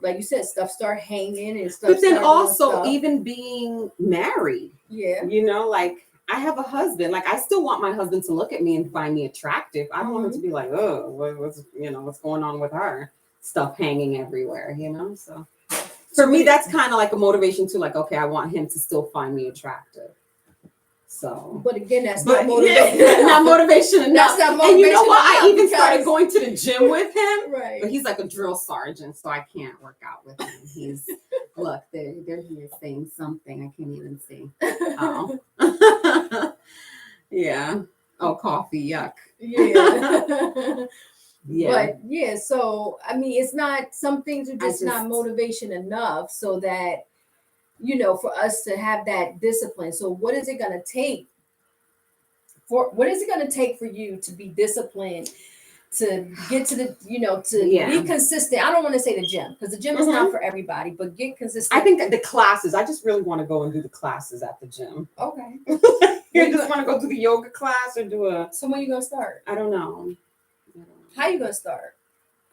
Speaker 2: like you said, stuff start hanging and stuff.
Speaker 3: But then also even being married.
Speaker 2: Yeah.
Speaker 3: Like I have a husband. Like I still want my husband to look at me and find me attractive. I don't want him to be like, oh, what's going on with her? Stuff hanging everywhere, So for me, that's kind of like a motivation too. Like, okay, I want him to still find me attractive. So,
Speaker 2: but again, that's not motivation.
Speaker 3: Not motivation enough.
Speaker 2: That's not motivation.
Speaker 3: And you know what? I even started going to the gym with him.
Speaker 2: Right.
Speaker 3: But he's like a drill sergeant, so I can't work out with him. He's look, they're here saying something I can't even see. Oh. Yeah. Oh, coffee, yuck.
Speaker 2: Yeah.
Speaker 3: Yeah.
Speaker 2: But so I mean, it's not, some things are just not motivation enough, so that for us to have that discipline. So what is it going to take for you to be disciplined, to get to the, be consistent? I don't want to say the gym, because the gym is not for everybody, but get consistent.
Speaker 3: I think the classes, I just really want to go and do the classes at the gym.
Speaker 2: Okay.
Speaker 3: You just want to go do the yoga class or do
Speaker 2: So when you going to start?
Speaker 3: I don't know.
Speaker 2: How you going to start?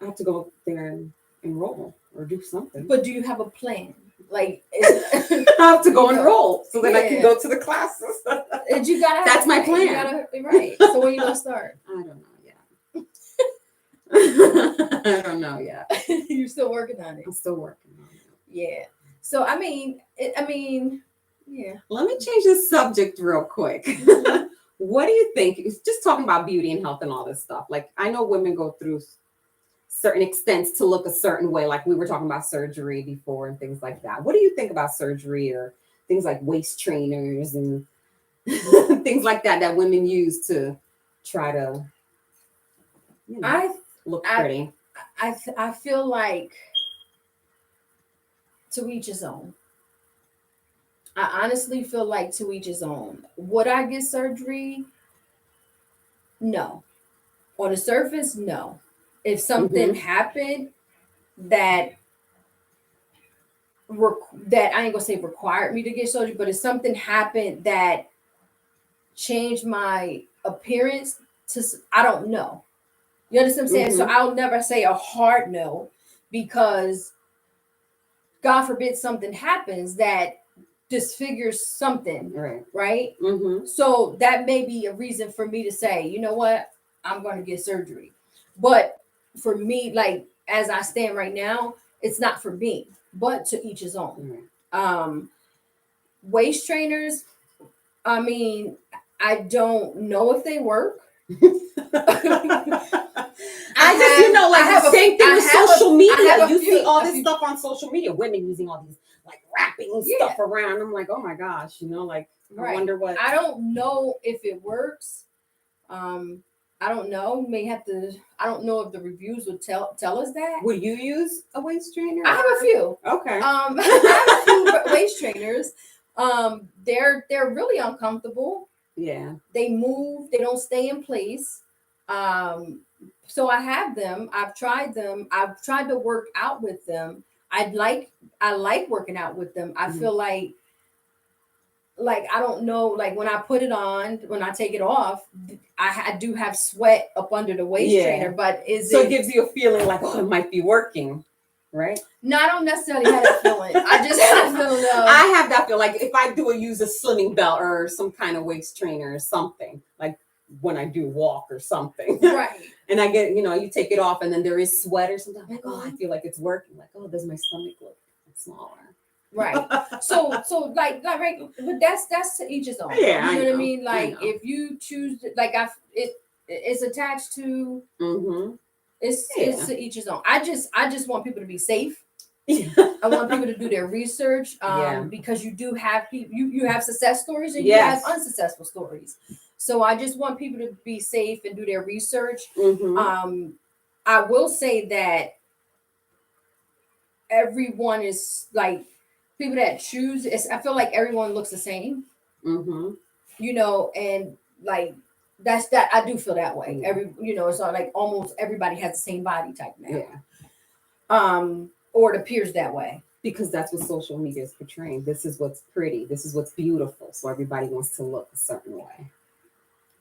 Speaker 3: I have to go there and enroll or do something.
Speaker 2: But do you have a plan? Like,
Speaker 3: I have to go enroll so that I can go to the classes.
Speaker 2: And you gotta.
Speaker 3: That's my plan.
Speaker 2: Right. So when you gonna start?
Speaker 3: I don't know yet. I don't know yet.
Speaker 2: You're still working on it.
Speaker 3: I'm still working on it.
Speaker 2: Yeah. So I mean, yeah.
Speaker 3: Let me change the subject real quick. What do you think? It's just talking about beauty and health and all this stuff. Like, I know women go through certain extents to look a certain way. Like we were talking about surgery before and things like that. What do you think about surgery or things like waist trainers and things like that that women use to try to, you know,
Speaker 2: I
Speaker 3: look pretty?
Speaker 2: I feel like to each his own. I honestly feel like to each his own. Would I get surgery? No. On the surface, no. If something happened that that I ain't gonna say required me to get surgery, but if something happened that changed my appearance, to I don't know. You understand what I'm saying? So I'll never say a hard no, because God forbid something happens that disfigures something, right? So that may be a reason for me to say, you know what, I'm going to get surgery. But for me, like as I stand right now, it's not for me, but to each his own. Waist trainers, I mean, I don't know if they work.
Speaker 3: The same thing with social media. You see all this
Speaker 2: few,
Speaker 3: stuff on social media, women using all these like wrapping stuff around. I'm like, oh my gosh, like, I wonder what.
Speaker 2: I don't know if it works. I don't know. May have to. I don't know if the reviews would tell us that.
Speaker 3: Would you use a waist trainer?
Speaker 2: I have a few.
Speaker 3: Okay.
Speaker 2: I have a few waist trainers. They're really uncomfortable.
Speaker 3: Yeah.
Speaker 2: They move. They don't stay in place. So I have them. I've tried them. I've tried to work out with them. I like working out with them. I feel like I don't know, like when I put it on, when I take it off, I do have sweat up under the waist trainer, but
Speaker 3: it gives you a feeling like, oh, it might be working, right?
Speaker 2: No, I don't necessarily have that feeling. I just have a feeling of,
Speaker 3: I have that feeling like if I use a slimming belt or some kind of waist trainer or something, like when I do walk or something,
Speaker 2: right?
Speaker 3: And I get, you take it off and then there is sweat or something. I'm like, oh, I feel like it's working. Like, oh, does my stomach look smaller? Right.
Speaker 2: So like right, but that's to each his own.
Speaker 3: Yeah,
Speaker 2: you know what I mean? Like if you choose, like it's attached to. It's to each his own. I just want people to be safe. I want people to do their research, because you do have people. You have success stories and you have unsuccessful stories. So I just want people to be safe and do their research. I will say that everyone is like people that choose. I feel like everyone looks the same. And like that's that. I do feel that way. It's not like almost everybody has the same body type now. Or it appears that way.
Speaker 3: Because that's what social media is portraying. This is what's pretty. This is what's beautiful. So everybody wants to look a certain way.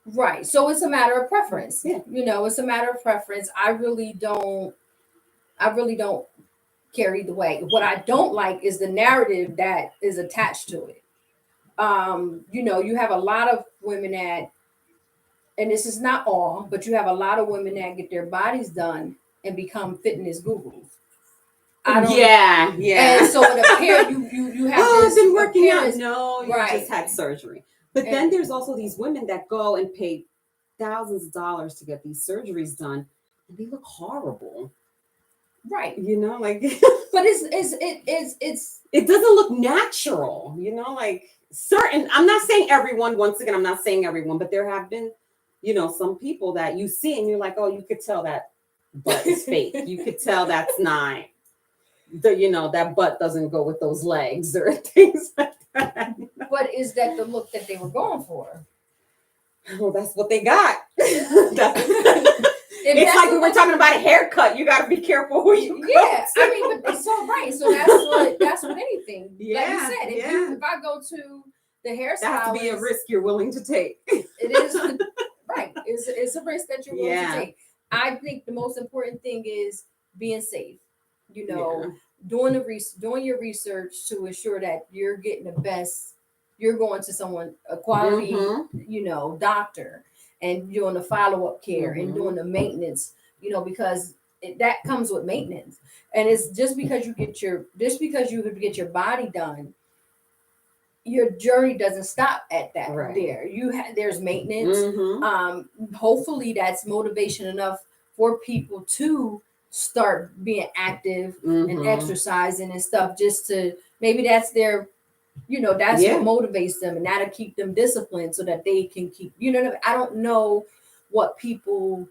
Speaker 2: Right. So it's a matter of preference.
Speaker 3: Yeah.
Speaker 2: It's a matter of preference. I really don't care either way. What I don't like is the narrative that is attached to it. You have a lot of women that, and this is not all, but you have a lot of women that get their bodies done and become fitness gurus.
Speaker 3: Yeah.
Speaker 2: And so it appears you have.
Speaker 3: Oh, I've been working out. No, you
Speaker 2: right.
Speaker 3: just had surgery. But then there's also these women that go and pay thousands of dollars to get these surgeries done, and they look horrible.
Speaker 2: Right.
Speaker 3: Like.
Speaker 2: But it
Speaker 3: doesn't look natural. Like certain. I'm not saying everyone. Once again, I'm not saying everyone, but there have been, some people that you see and you're like, oh, you could tell that butt is fake. You could tell that's not. That butt doesn't go with those legs or things like that.
Speaker 2: But is that the look that they were going for?
Speaker 3: Well, that's what they got. It's like we were talking about a haircut. You got to be careful who you go to.
Speaker 2: I mean, but it's so right. So that's what anything. Like you said, if I go to the hairstylist,
Speaker 3: that has to be a risk you're willing to take.
Speaker 2: It is right. It's a risk that you're willing to take. I think the most important thing is being safe. Doing your research to ensure that you're getting the best. You're going to a quality, doctor, and doing the follow-up care and doing the maintenance, because that comes with maintenance. And it's just because you get your body done, your journey doesn't stop at that.
Speaker 3: Right.
Speaker 2: There, there's maintenance.
Speaker 3: Mm-hmm.
Speaker 2: Hopefully, that's motivation enough for people to start being active and
Speaker 3: Mm-hmm.
Speaker 2: exercising and stuff. Just to maybe that's their, that's
Speaker 3: Yeah.
Speaker 2: what motivates them, and that'll keep them disciplined so that they can keep. I don't know what people's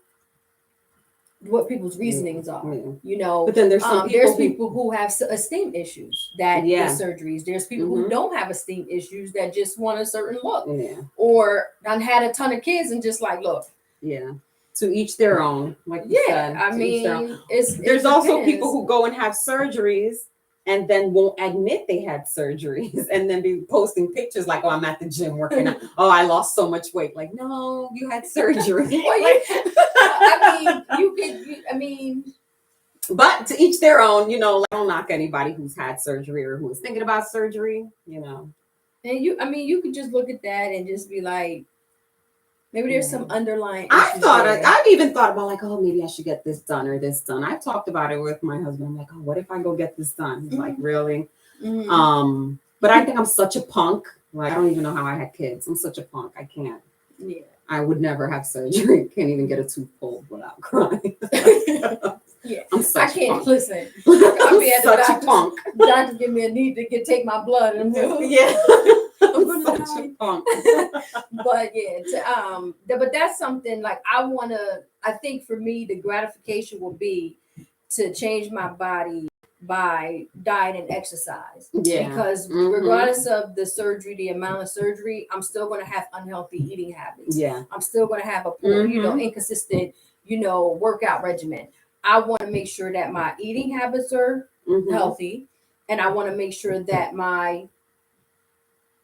Speaker 2: reasonings are.
Speaker 3: Yeah. But then there's some people
Speaker 2: there's people who have esteem issues that
Speaker 3: Yeah.
Speaker 2: get surgeries. There's people who
Speaker 3: Mhm.
Speaker 2: don't have esteem issues that just want a certain look,
Speaker 3: Yeah.
Speaker 2: or done had a ton of kids and just like, look,
Speaker 3: Yeah. To each their own. Like you said.
Speaker 2: I
Speaker 3: to each their own.
Speaker 2: mean,
Speaker 3: There's also
Speaker 2: depends.
Speaker 3: people who go and have surgeries and then won't admit they had surgeries and then be posting pictures like, oh, I'm at the gym working out. Oh, I lost so much weight. Like, no, you had surgery.
Speaker 2: Well, I mean,
Speaker 3: but to each their own, I don't knock anybody who's had surgery or who is thinking about surgery,
Speaker 2: And you could just look at that and just be like, maybe there's some underlying issues
Speaker 3: I've even thought about like, oh, maybe I should get this done or this done. I've talked about it with my husband. I'm like, oh, what if I go get this done? He's like, really?
Speaker 2: Mm-hmm.
Speaker 3: But I think I'm such a punk. Like, I don't even know how I had kids. I'm such a punk. I can't.
Speaker 2: Yeah.
Speaker 3: I would never have surgery. Can't even get a tooth pulled without crying.
Speaker 2: Yeah.
Speaker 3: I'm such
Speaker 2: I can't
Speaker 3: a punk.
Speaker 2: listen.
Speaker 3: I'm
Speaker 2: be at the
Speaker 3: such a
Speaker 2: doctor's-
Speaker 3: punk.
Speaker 2: Doctor give me a need to take my blood and
Speaker 3: Yeah.
Speaker 2: I'm
Speaker 3: I'm
Speaker 2: gonna
Speaker 3: such
Speaker 2: die.
Speaker 3: a punk.
Speaker 2: But yeah, but that's something like I think for me the gratification will be to change my body by diet and exercise.
Speaker 3: Yeah.
Speaker 2: Because
Speaker 3: Mhm.
Speaker 2: regardless of the surgery, the amount of surgery, I'm still going to have unhealthy eating habits.
Speaker 3: Yeah.
Speaker 2: I'm still going to have a poor,
Speaker 3: Mhm.
Speaker 2: inconsistent, workout regimen. I want to make sure that my eating habits are
Speaker 3: Mhm.
Speaker 2: healthy, and I want to make sure that my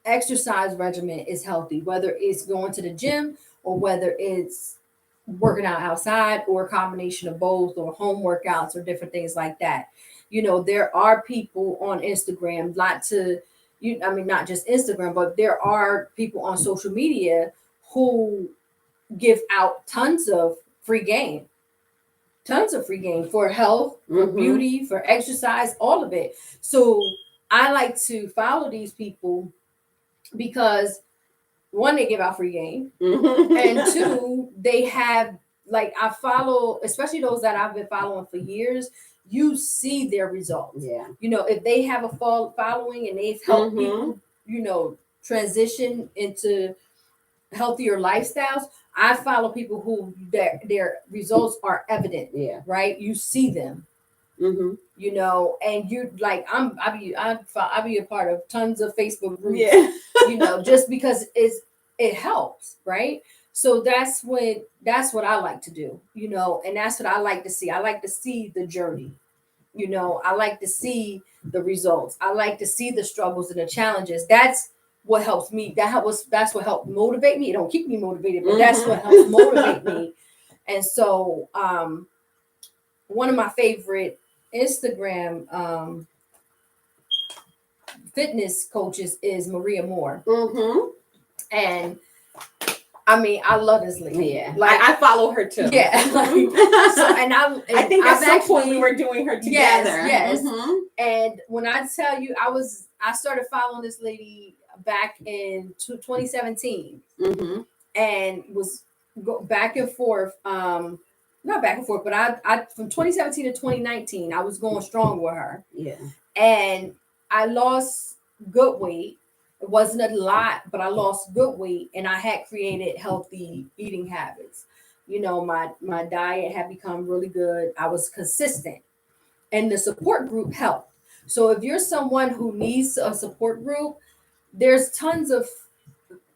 Speaker 2: exercise regimen is healthy, whether it's going to the gym or whether it's working out outside or a combination of both or home workouts or different things like that. There are people on Instagram, not just Instagram, but there are people on social media who give out tons of free game for health, for
Speaker 3: Mhm.
Speaker 2: beauty, for exercise, all of it. So I like to follow these people because one, they give out free game,
Speaker 3: Mhm.
Speaker 2: and two, they have I follow, especially those that I've been following for years. You see their results.
Speaker 3: Yeah.
Speaker 2: If they have a following and they've helped
Speaker 3: Mhm.
Speaker 2: people, transition into healthier lifestyles. I follow people who their results are evident.
Speaker 3: Yeah.
Speaker 2: Right, you see them.
Speaker 3: Mm-hmm.
Speaker 2: And you I'll be a part of tons of Facebook groups.
Speaker 3: Yeah.
Speaker 2: Just because it helps, right? So that's what I like to do, and that's what I like to see. I like to see the journey. I like to see the results. I like to see the struggles and the challenges. That's what helps me. That's what helped motivate me. It don't keep me motivated, but that's what helps motivate me. And so one of my favorite Instagram fitness coaches is Maria Moore.
Speaker 3: Mm-hmm.
Speaker 2: And I love this lady.
Speaker 3: Yeah, I follow her too.
Speaker 2: Yeah,
Speaker 3: I think at some point we were doing her together.
Speaker 2: Yes.
Speaker 3: Mm-hmm.
Speaker 2: And when I tell you, I started following this lady back in 2017,
Speaker 3: Mm-hmm.
Speaker 2: and was back and forth. Not back and forth, but I from 2017 to 2019, I was going strong with her.
Speaker 3: Yeah.
Speaker 2: And I lost good weight. It wasn't a lot, but I lost good weight, and I had created healthy eating habits. My diet had become really good. I was consistent, and the support group helped. So if you're someone who needs a support group, there's tons of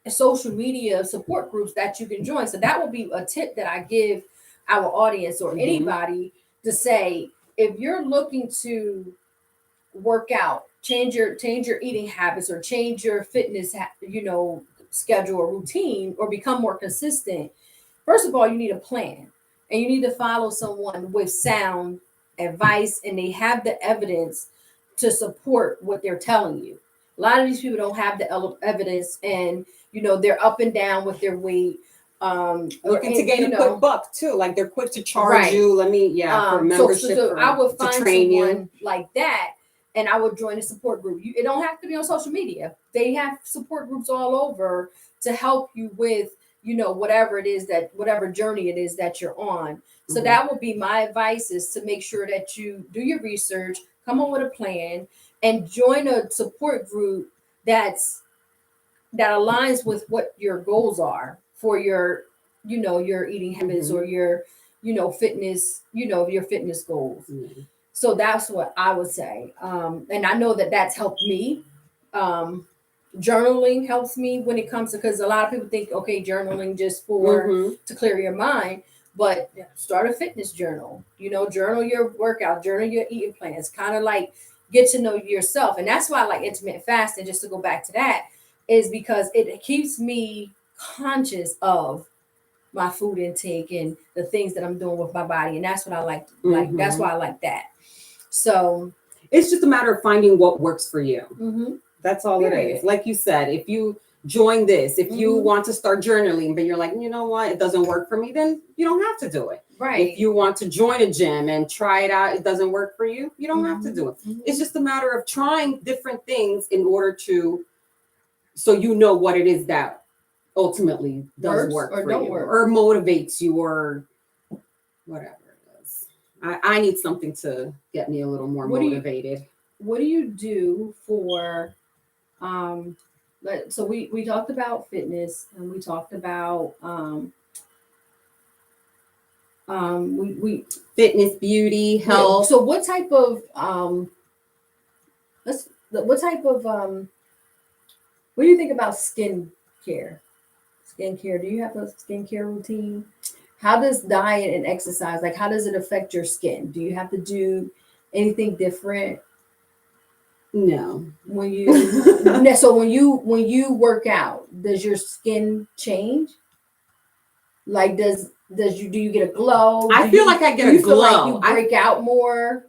Speaker 2: social media support groups that you can join. So that will be a tip that I give our audience or
Speaker 3: Mhm.
Speaker 2: anybody to say, if you're looking to work out, change your eating habits or change your fitness schedule or routine or become more consistent. First of all, you need a plan, and you need to follow someone with sound advice, and they have the evidence to support what they're telling you. A lot of these people don't have the evidence, and they're up and down with their weight.
Speaker 3: Looking to gain a quick buck too, like they're quick to charge
Speaker 2: Right.
Speaker 3: you. For membership.
Speaker 2: So I would
Speaker 3: to
Speaker 2: find
Speaker 3: train
Speaker 2: someone
Speaker 3: you.
Speaker 2: like that and I would join a support group. It don't have to be on social media. They have support groups all over to help you with, whatever it is whatever journey it is that you're on. So
Speaker 3: Mhm.
Speaker 2: that would be my advice, is to make sure that you do your research, come up with a plan, and join a support group that aligns with what your goals are for your eating habits, or your, fitness, your fitness goals.
Speaker 3: Mhm.
Speaker 2: So that's what I would say. And I know that that's helped me. Um, Journaling helps me when it comes to, because a lot of people think, okay, journaling just for
Speaker 3: Mhm.
Speaker 2: to clear your mind, but start a fitness journal. Journal your workout, journal your eating plans, kind of like get to know yourself. And that's why I like intermittent fasting, just to go back to that, is because it keeps me conscious of my food intake and the things that I'm doing with my body. And that's what I like. That's
Speaker 3: Mhm.
Speaker 2: why I like that. So,
Speaker 3: It's just a matter of finding what works for you.
Speaker 2: mm-hmm,
Speaker 3: That's all it
Speaker 2: period.
Speaker 3: is. Like you said, if you join this, if you
Speaker 2: Mhm.
Speaker 3: want to start journaling, but you're like, you know what, it doesn't work for me, then you don't have to do it.
Speaker 2: Right.
Speaker 3: If you want to join a gym and try it out, it doesn't work for you, you don't have to
Speaker 2: Mhm.
Speaker 3: do it.
Speaker 2: Mhm.
Speaker 3: It's just a matter of trying different things in order to, so you know what it is that ultimately does
Speaker 2: Works
Speaker 3: work
Speaker 2: or
Speaker 3: for
Speaker 2: don't
Speaker 3: you,
Speaker 2: work.
Speaker 3: or motivates you, or whatever it is. I need something to get me a little more
Speaker 2: What do you-
Speaker 3: motivated.
Speaker 2: What do you do for so we talked about fitness, and we talked about we
Speaker 3: Fitness, beauty, health.
Speaker 2: so what type of what type of what do you think about skin care? Skincare. Do you have a skincare routine? How does diet and exercise, like, how does it affect your skin? Do you have to do anything different
Speaker 3: No.
Speaker 2: when you so when you work out? Does your skin change? Like, do you get a glow?
Speaker 3: I feel like I get
Speaker 2: do
Speaker 3: a
Speaker 2: you feel like
Speaker 3: glow.
Speaker 2: you break out more?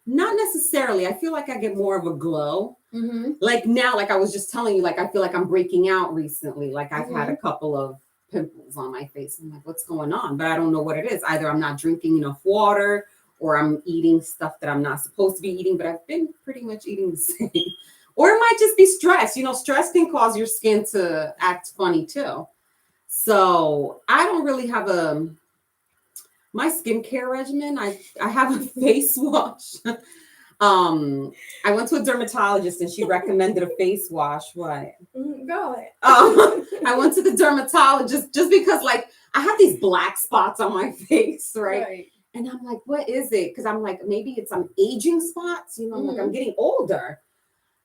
Speaker 3: Not necessarily. I feel like I get more of a glow.
Speaker 2: Mm-hmm.
Speaker 3: Like now, like I was just telling you, like I feel like I'm breaking out recently. Like I've had a couple of pimples on my face. I'm like, what's going on? But I don't know what it is. Either I'm not drinking enough water, or I'm eating stuff that I'm not supposed to be eating, but I've been pretty much eating the same. Or it might just be stress. Stress can cause your skin to act funny too. So I don't really have my skincare regimen. I have a face wash. I went to a dermatologist and she recommended a face wash. What?
Speaker 2: Go ahead.
Speaker 3: I went to the dermatologist just because, like, I have these black spots on my face, right? And I'm like, what is it? Because I'm like, maybe it's some aging spots. Like I'm getting older.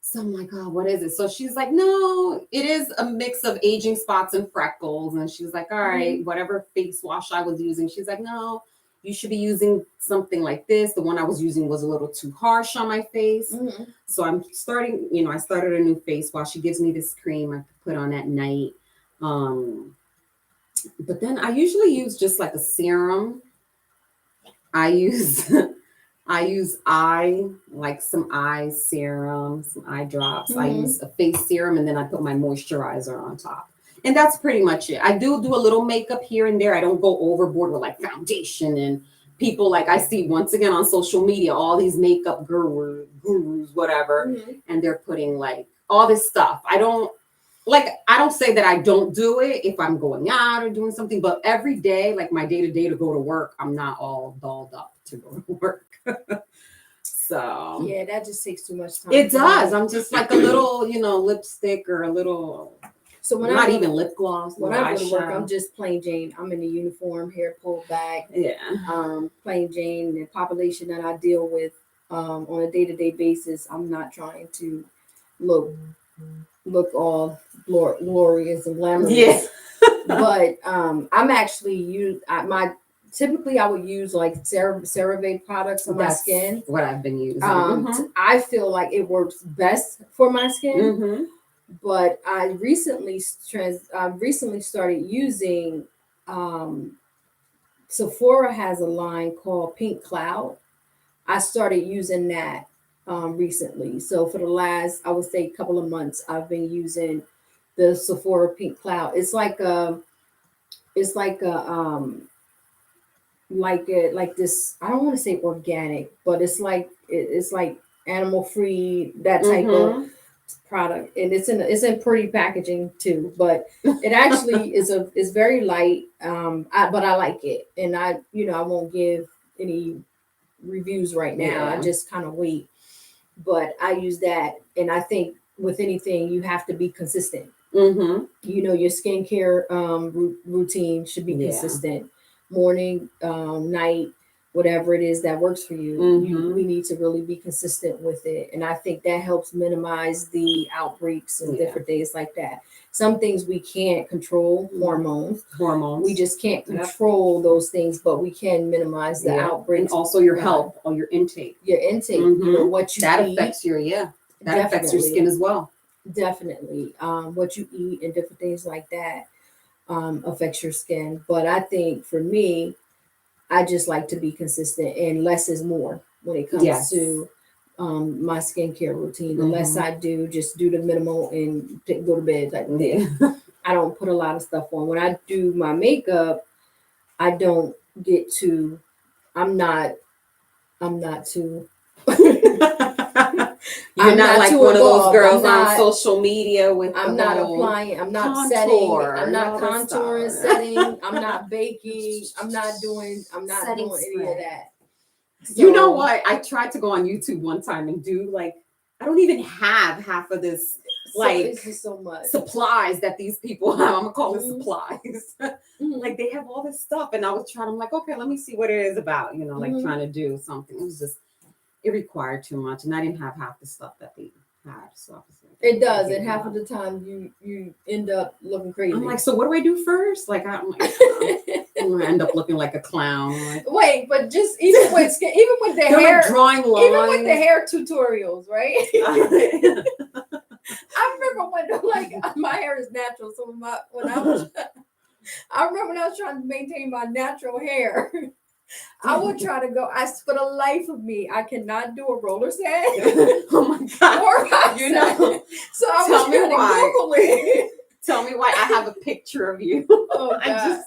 Speaker 3: So I'm like, oh, what is it? So she's like, no, it is a mix of aging spots and freckles. And she's like, all right, whatever face wash I was using. She's like, no, you should be using something like this. The one I was using was a little too harsh on my face. So I'm starting, I started a new face wash. She gives me this cream I could put on at night. But then I usually use just like a serum. I use some eye serum, some eye drops. I use a face serum, and then I put my moisturizer on top. And that's pretty much it. I do a little makeup here and there. I don't go overboard with like foundation, and people, like I see once again on social media, all these makeup gurus, whatever, and they're putting like all this stuff. I don't say that I don't do it if I'm going out or doing something, but every day, like my day-to-day to go to work, I'm not all dolled up to go to work. So
Speaker 2: yeah, that just takes too much time.
Speaker 3: It does. I'm just like a little, lipstick or a little,
Speaker 2: so when
Speaker 3: not
Speaker 2: I
Speaker 3: even lip gloss.
Speaker 2: When I go to work, I'm just plain Jane. I'm in the uniform, hair pulled back.
Speaker 3: Yeah.
Speaker 2: Plain Jane. The population that I deal with on a day-to-day basis, I'm not trying to look all glorious and glamorous.
Speaker 3: Yeah.
Speaker 2: But I'm actually typically I would use like CeraVe products on my skin.
Speaker 3: What I've been using.
Speaker 2: I feel like it works best for my skin. But I recently started using Sephora has a line called Pink Cloud. I started using that recently. So for the last, I would say, couple of months, I've been using the Sephora Pink Cloud. It's like a like this. I don't want to say organic, but it's like animal free, that type of
Speaker 3: Mhm.
Speaker 2: product, and it's in pretty packaging too. But it actually is very light. But I like it, and I won't give any reviews right now. I
Speaker 3: Yeah.
Speaker 2: just kind of wait. But I use that, and I think with anything you have to be consistent.
Speaker 3: Mhm.
Speaker 2: Your skincare routine should be
Speaker 3: Yeah.
Speaker 2: consistent, morning, night, whatever it is that works for you. We
Speaker 3: Mhm.
Speaker 2: need to really be consistent with it, and I think that helps minimize the outbreaks and
Speaker 3: Yeah.
Speaker 2: different things like that. Some things we can't control, hormones.
Speaker 3: Hormones.
Speaker 2: We just can't
Speaker 3: Yep.
Speaker 2: control those things, but we can minimize the
Speaker 3: Yeah. And
Speaker 2: outbreaks.
Speaker 3: also your health or your intake.
Speaker 2: Your intake,
Speaker 3: Mhm.
Speaker 2: what you
Speaker 3: That
Speaker 2: eat.
Speaker 3: affects that affects your
Speaker 2: Definitely.
Speaker 3: skin as well.
Speaker 2: Definitely, what you eat and different things like that affects your skin. But I think for me, I just like to be consistent, and less is more when it comes
Speaker 3: Yes.
Speaker 2: to my skincare routine. The less
Speaker 3: Mhm.
Speaker 2: I do, just do the minimal and go to bed type of thing.
Speaker 3: Yeah.
Speaker 2: I don't put a lot of stuff on. When I do my makeup, I don't get to. I'm not. I'm not too.
Speaker 3: You're
Speaker 2: I'm
Speaker 3: not
Speaker 2: not
Speaker 3: like
Speaker 2: too
Speaker 3: one of those
Speaker 2: involved.
Speaker 3: girls
Speaker 2: I'm
Speaker 3: on
Speaker 2: not.
Speaker 3: social media with
Speaker 2: I'm
Speaker 3: the
Speaker 2: not
Speaker 3: whole
Speaker 2: applying. I'm not
Speaker 3: contour
Speaker 2: setting. I'm
Speaker 3: and
Speaker 2: not
Speaker 3: all that
Speaker 2: contouring,
Speaker 3: stuff.
Speaker 2: setting. I'm not baking. I'm not doing. I'm not
Speaker 3: Setting
Speaker 2: doing any of
Speaker 3: spray.
Speaker 2: that.
Speaker 3: You know
Speaker 2: So,
Speaker 3: what? I tried to go on YouTube one time and do like I don't even have half of this like
Speaker 2: it's just so much.
Speaker 3: supplies that these people have. I'm gonna call it
Speaker 2: Mhm.
Speaker 3: supplies.
Speaker 2: Mhm.
Speaker 3: Like they have all this stuff, and I was trying. I'm like, okay, let me see what it is about. Like
Speaker 2: Mhm.
Speaker 3: trying to do something. It required too much, and I didn't have half the stuff that they had. So I was like,
Speaker 2: It does,
Speaker 3: okay,
Speaker 2: and half of the time you end up looking crazy.
Speaker 3: I'm like, so what do I do first? Like I'm like, I'm gonna end up looking like a clown. Like,
Speaker 2: Wait, but just even with the
Speaker 3: they're
Speaker 2: hair,
Speaker 3: like drawing lines.
Speaker 2: even with the hair tutorials, right? I remember when my hair is natural, so I remember when I was trying to maintain my natural hair. I would try to go. For the life of me, I cannot do a roller set.
Speaker 3: Oh my god!
Speaker 2: Or a set. So I was trying to Google it.
Speaker 3: Tell me why I have a picture of you.
Speaker 2: Oh God.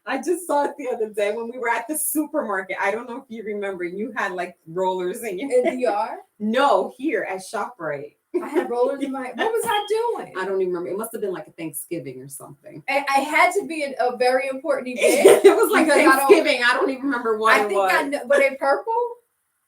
Speaker 3: I just saw it the other day when we were at the supermarket. I don't know if you remember. You had like rollers in your
Speaker 2: In DR?
Speaker 3: No, here at ShopRite.
Speaker 2: I had rollers in my. What was I doing?
Speaker 3: I don't even remember. It must have been like a Thanksgiving or something.
Speaker 2: I had to be a very important event.
Speaker 3: It was like Thanksgiving. I don't even remember what it was.
Speaker 2: I know. Were they purple?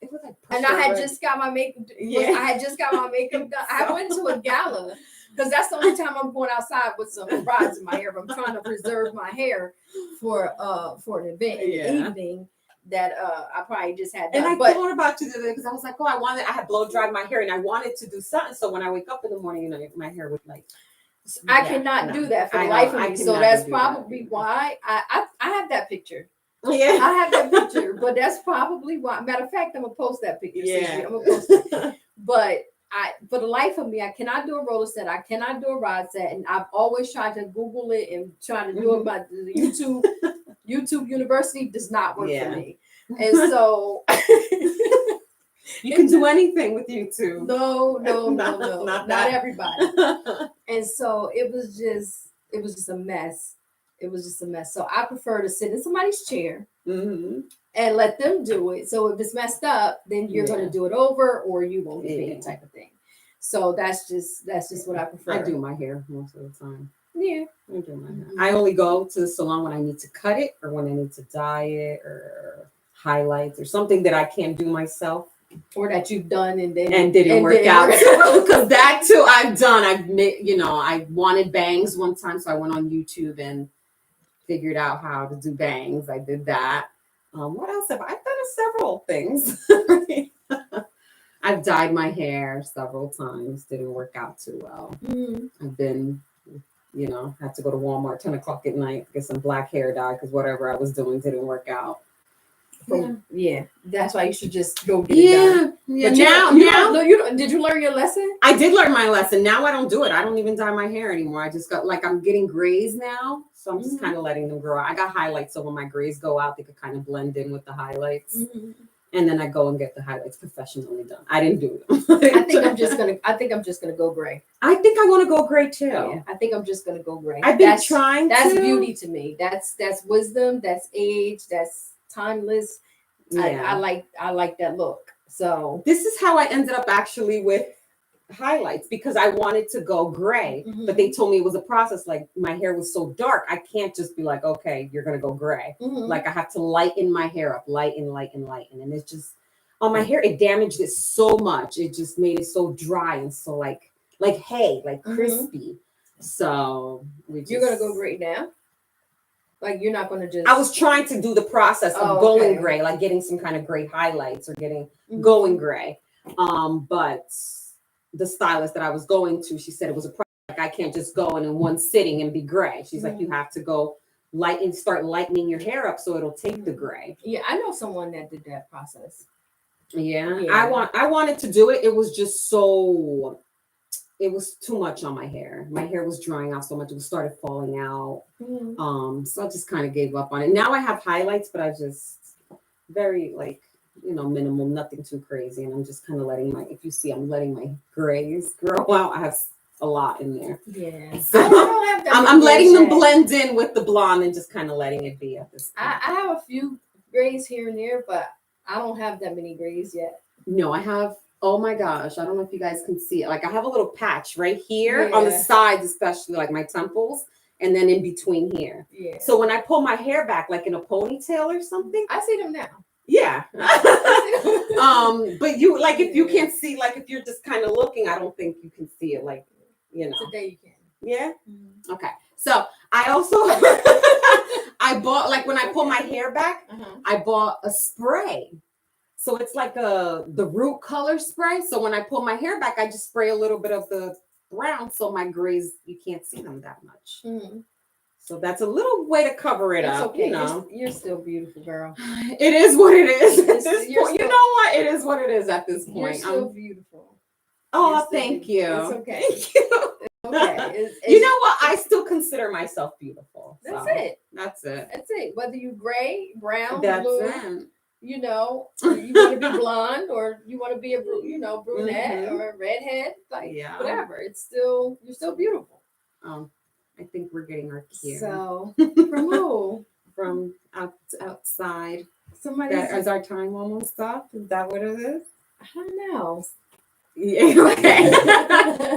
Speaker 3: It was like
Speaker 2: purple. And I had just got my makeup. Yeah. I had just got my makeup done. I went to a gala because that's the only time I'm going outside with some rods in my hair. I'm trying to preserve my hair for an event in the evening that I probably just had done.
Speaker 3: And I thought about you today because I was like, oh, I had blow dried my hair and I wanted to do something. So when I wake up in the morning, my hair would like.
Speaker 2: I cannot do that for the life of me. So that's probably why I have that picture. Yeah, I have that picture, but that's probably why. Matter of fact, I'm gonna post that picture. Yeah, I'm gonna post it. But for the life of me, I cannot do a roller set. I cannot do a rod set, and I've always tried to Google it and try to do it by the YouTube. YouTube University does not work for me, and so
Speaker 3: you can do anything with YouTube.
Speaker 2: No, not everybody. And so it was just a mess. It was just a mess. So I prefer to sit in somebody's chair and let them do it. So if it's messed up, then you're going to do it over, or you won't do it, type of thing. So that's just what I prefer.
Speaker 3: I do my hair most of the time.
Speaker 2: Yeah,
Speaker 3: I do my hair. I only go to the salon when I need to cut it, or when I need to dye it, or highlights, or something that I can't do myself.
Speaker 2: Or that you've done and
Speaker 3: didn't work out. Because that too I've done. I wanted bangs one time, so I went on YouTube and figured out how to do bangs. I did that. What else have I've done? Several things. I've dyed my hair several times. Didn't work out too well. I've been, had to go to Walmart 10 o'clock at night, get some black hair dye because whatever I was doing didn't work out.
Speaker 2: Yeah, that's why you should just go get it done.
Speaker 3: Yeah.
Speaker 2: But did you learn your lesson?
Speaker 3: I did learn my lesson. Now I don't do it. I don't even dye my hair anymore. I just got I'm getting grays now, so I'm just kind of letting them grow. I got highlights, so when my grays go out, they could kind of blend in with the highlights. And then I go and get the highlights professionally done. I didn't do them. I think I'm just gonna go gray. I think I want to go gray too. Yeah, I think I'm just gonna go gray.
Speaker 2: I've been trying. That's beauty to me. That's wisdom. That's age. That's timeless. Yeah. I like that look. So
Speaker 3: this is how I ended up actually with highlights, because I wanted to go gray,
Speaker 2: Mhm.
Speaker 3: but they told me it was a process. Like my hair was so dark, I can't just be like, okay, you're gonna go gray.
Speaker 2: mhm.
Speaker 3: Like I have to lighten my hair up, lighten, and it's just on my hair. It damaged it so much. It just made it so dry and so like hay, like
Speaker 2: Mhm.
Speaker 3: crispy. So
Speaker 2: You're gonna go gray now. Like you're not gonna just.
Speaker 3: I was trying to do the process of
Speaker 2: Oh,
Speaker 3: going
Speaker 2: okay.
Speaker 3: gray, like getting some kind of gray highlights or getting
Speaker 2: Mhm.
Speaker 3: going gray. But the stylist that I was going to, she said it was a process. Like I can't just go in one sitting and be gray. She's like,
Speaker 2: Mhm.
Speaker 3: you have to go light and start lightening your hair up so it'll take the
Speaker 2: Mhm.
Speaker 3: gray.
Speaker 2: Yeah, I know someone that did that process.
Speaker 3: Yeah.
Speaker 2: Yeah.
Speaker 3: I wanted to do it. It was just so, it was too much on my hair. My hair was drying out so much. It started falling out.
Speaker 2: Mhm.
Speaker 3: So I just kind of gave up on it. Now I have highlights, but I just very like, minimal, nothing too crazy. And I'm just kind of letting if you see, I'm letting my grays grow out. I have a lot in there.
Speaker 2: Yeah.
Speaker 3: So
Speaker 2: I don't have that
Speaker 3: I'm
Speaker 2: many
Speaker 3: letting
Speaker 2: grays
Speaker 3: them
Speaker 2: yet.
Speaker 3: blend in with the blonde and just kind of letting it be at this point.
Speaker 2: I have a few grays here and there, but I don't have that many grays yet.
Speaker 3: No, I have, oh my gosh, I don't know if you guys can see it. Like I have a little patch right here on the
Speaker 2: Yeah.
Speaker 3: sides, especially like my temples, and then in between here.
Speaker 2: Yeah.
Speaker 3: So when I pull my hair back, like in a ponytail or something,
Speaker 2: I see them now.
Speaker 3: yeah. But you like if you
Speaker 2: Yeah.
Speaker 3: can't see, like if you're just kind of looking, I don't think you can see it. Like,
Speaker 2: Today you can.
Speaker 3: Yeah.
Speaker 2: Mhm.
Speaker 3: Okay. So I also I bought, like when I pull my hair back, I bought a spray. So it's like the root color spray. So when I pull my hair back, I just spray a little bit of the brown, so my grays, you can't see them that much.
Speaker 2: Mhm.
Speaker 3: So that's a little way to cover it
Speaker 2: It's
Speaker 3: up.
Speaker 2: okay.
Speaker 3: You know,
Speaker 2: You're still beautiful, girl.
Speaker 3: it is what it is at
Speaker 2: It's-
Speaker 3: this
Speaker 2: you're
Speaker 3: point. You
Speaker 2: still-
Speaker 3: know what? It is what it is at this
Speaker 2: You're
Speaker 3: point.
Speaker 2: still beautiful.
Speaker 3: Oh,
Speaker 2: You're still
Speaker 3: thank
Speaker 2: beautiful.
Speaker 3: you.
Speaker 2: It's okay.
Speaker 3: Thank you.
Speaker 2: Okay.
Speaker 3: You know what? I still consider myself beautiful.
Speaker 2: That's
Speaker 3: so
Speaker 2: it.
Speaker 3: That's it.
Speaker 2: That's it. Whether you gray, brown,
Speaker 3: That's
Speaker 2: blue,
Speaker 3: it.
Speaker 2: you want to be blonde or you want to be a brunette
Speaker 3: Mhm.
Speaker 2: or a redhead, like
Speaker 3: Yeah.
Speaker 2: whatever. You're still beautiful.
Speaker 3: I think we're getting our cue
Speaker 2: So from who?
Speaker 3: from outside.
Speaker 2: Somebody.
Speaker 3: Is our time almost up? Is that what it is?
Speaker 2: I don't know.
Speaker 3: Yeah. Okay.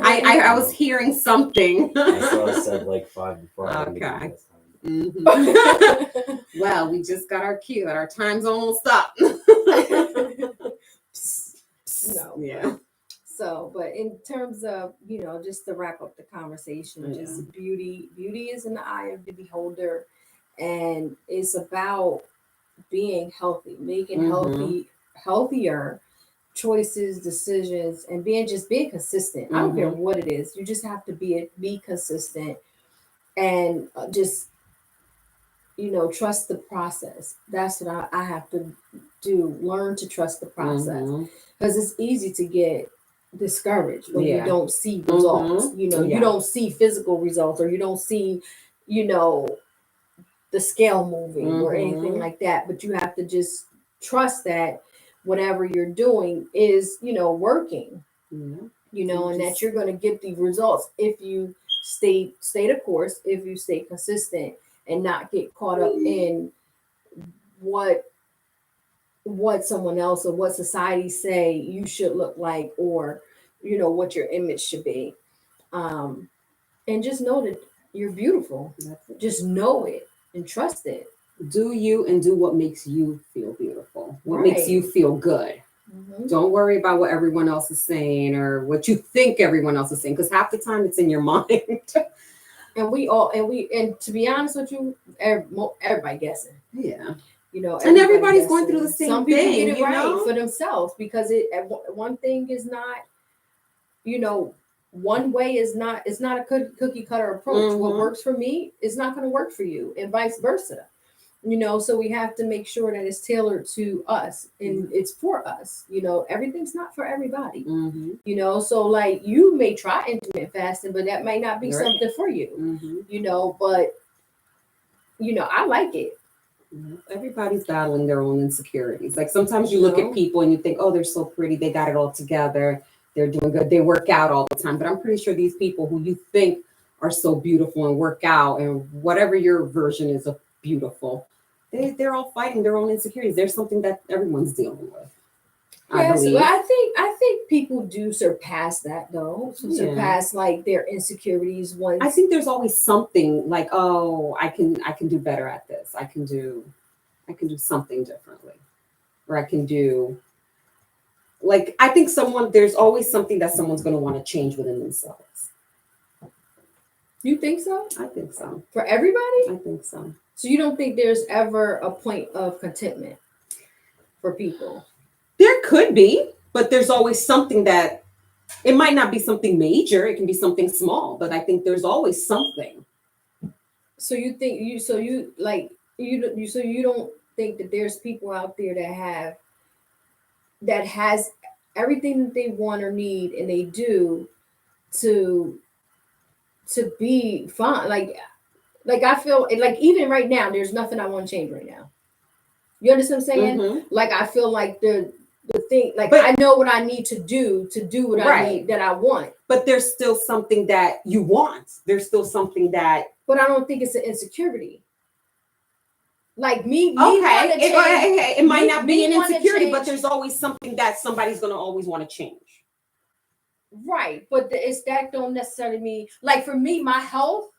Speaker 3: I was hearing something.
Speaker 1: I saw it said like 5 before I
Speaker 3: Okay.
Speaker 1: ended this time.
Speaker 3: Mhm. Well, we just got our cue that our time's almost up.
Speaker 2: No.
Speaker 3: Yeah.
Speaker 2: So, but in terms of, just to wrap up the conversation, just beauty is in the eye of the beholder, and it's about being healthy, making
Speaker 3: Mhm.
Speaker 2: healthier choices, decisions, and being consistent. I don't care what it is. You just have to be consistent and just trust the process. That's what I have to do. Learn to trust the process,
Speaker 3: Mhm.
Speaker 2: because it's easy to get discouraged when you
Speaker 3: Yeah.
Speaker 2: don't see results.
Speaker 3: Mhm.
Speaker 2: You
Speaker 3: Yeah.
Speaker 2: don't see physical results, or you don't see, the scale moving or anything
Speaker 3: Mhm.
Speaker 2: like that. But you have to just trust that whatever you're doing is, working.
Speaker 3: Yeah.
Speaker 2: And that you're going to get the results if you stay the course, if you stay consistent and not get caught up in what someone else or what society say you should look like, or what your image should be. And just know that you're beautiful.
Speaker 3: That's it.
Speaker 2: Just know it and trust it.
Speaker 3: Do you and do what makes you feel beautiful, what makes
Speaker 2: Right.
Speaker 3: you feel good. Don't worry about what everyone else is saying or what you think everyone else is saying, because half the time it's in your mind.
Speaker 2: And to be honest with you, everybody guessing.
Speaker 3: Yeah.
Speaker 2: And
Speaker 3: everybody's going through the same
Speaker 2: Some people
Speaker 3: thing,
Speaker 2: get it right for themselves, because one thing is not, one way is not, it's not a cookie cutter approach. What
Speaker 3: Mhm.
Speaker 2: works for me is not going to work for you, and vice versa. So we have to make sure that it's tailored to us and it's for us. Everything's not for everybody.
Speaker 3: Mhm.
Speaker 2: So like you may try intermittent fasting, but that might not be
Speaker 3: Right.
Speaker 2: something for you.
Speaker 3: Mhm.
Speaker 2: But I like it.
Speaker 3: Everybody's battling their own insecurities. Like sometimes you look at people and you think, oh, they're so pretty, they got it all together, they're doing good, they work out all the time. But I'm pretty sure these people who you think are so beautiful and work out and whatever your version is of beautiful, they're all fighting their own insecurities. There's something that everyone's dealing with. I
Speaker 2: Yes,
Speaker 3: believe.
Speaker 2: but I think people do surpass that though. Surpass like their insecurities once.
Speaker 3: I think there's always something like, oh, I can do better at this. I can do something differently. Or I can do like I think there's always something that someone's gonna want to change within themselves.
Speaker 2: You think so?
Speaker 3: I think so.
Speaker 2: For everybody?
Speaker 3: I think so.
Speaker 2: So you don't think there's ever a point of contentment for people?
Speaker 3: There could be, but there's always something that it might not be something major, it can be something small, but I think there's always something.
Speaker 2: So you think you don't think that there's people out there that has everything that they want or need and they do to be fine. Like I feel like even right now, there's nothing I want to change right now. You understand what I'm saying?
Speaker 3: Mhm.
Speaker 2: Like I feel like the thing, like
Speaker 3: But-
Speaker 2: I know what I need to do what I
Speaker 3: Right.
Speaker 2: need that I want.
Speaker 3: But there's still something that you want. There's still something that
Speaker 2: But I don't think it's an insecurity. Like me
Speaker 3: okay,
Speaker 2: wanna change,
Speaker 3: it might not be
Speaker 2: me
Speaker 3: an
Speaker 2: wanna
Speaker 3: insecurity, but
Speaker 2: change-
Speaker 3: there's always something that somebody's gonna always want to change.
Speaker 2: right. But it's that don't necessarily mean like for me, my health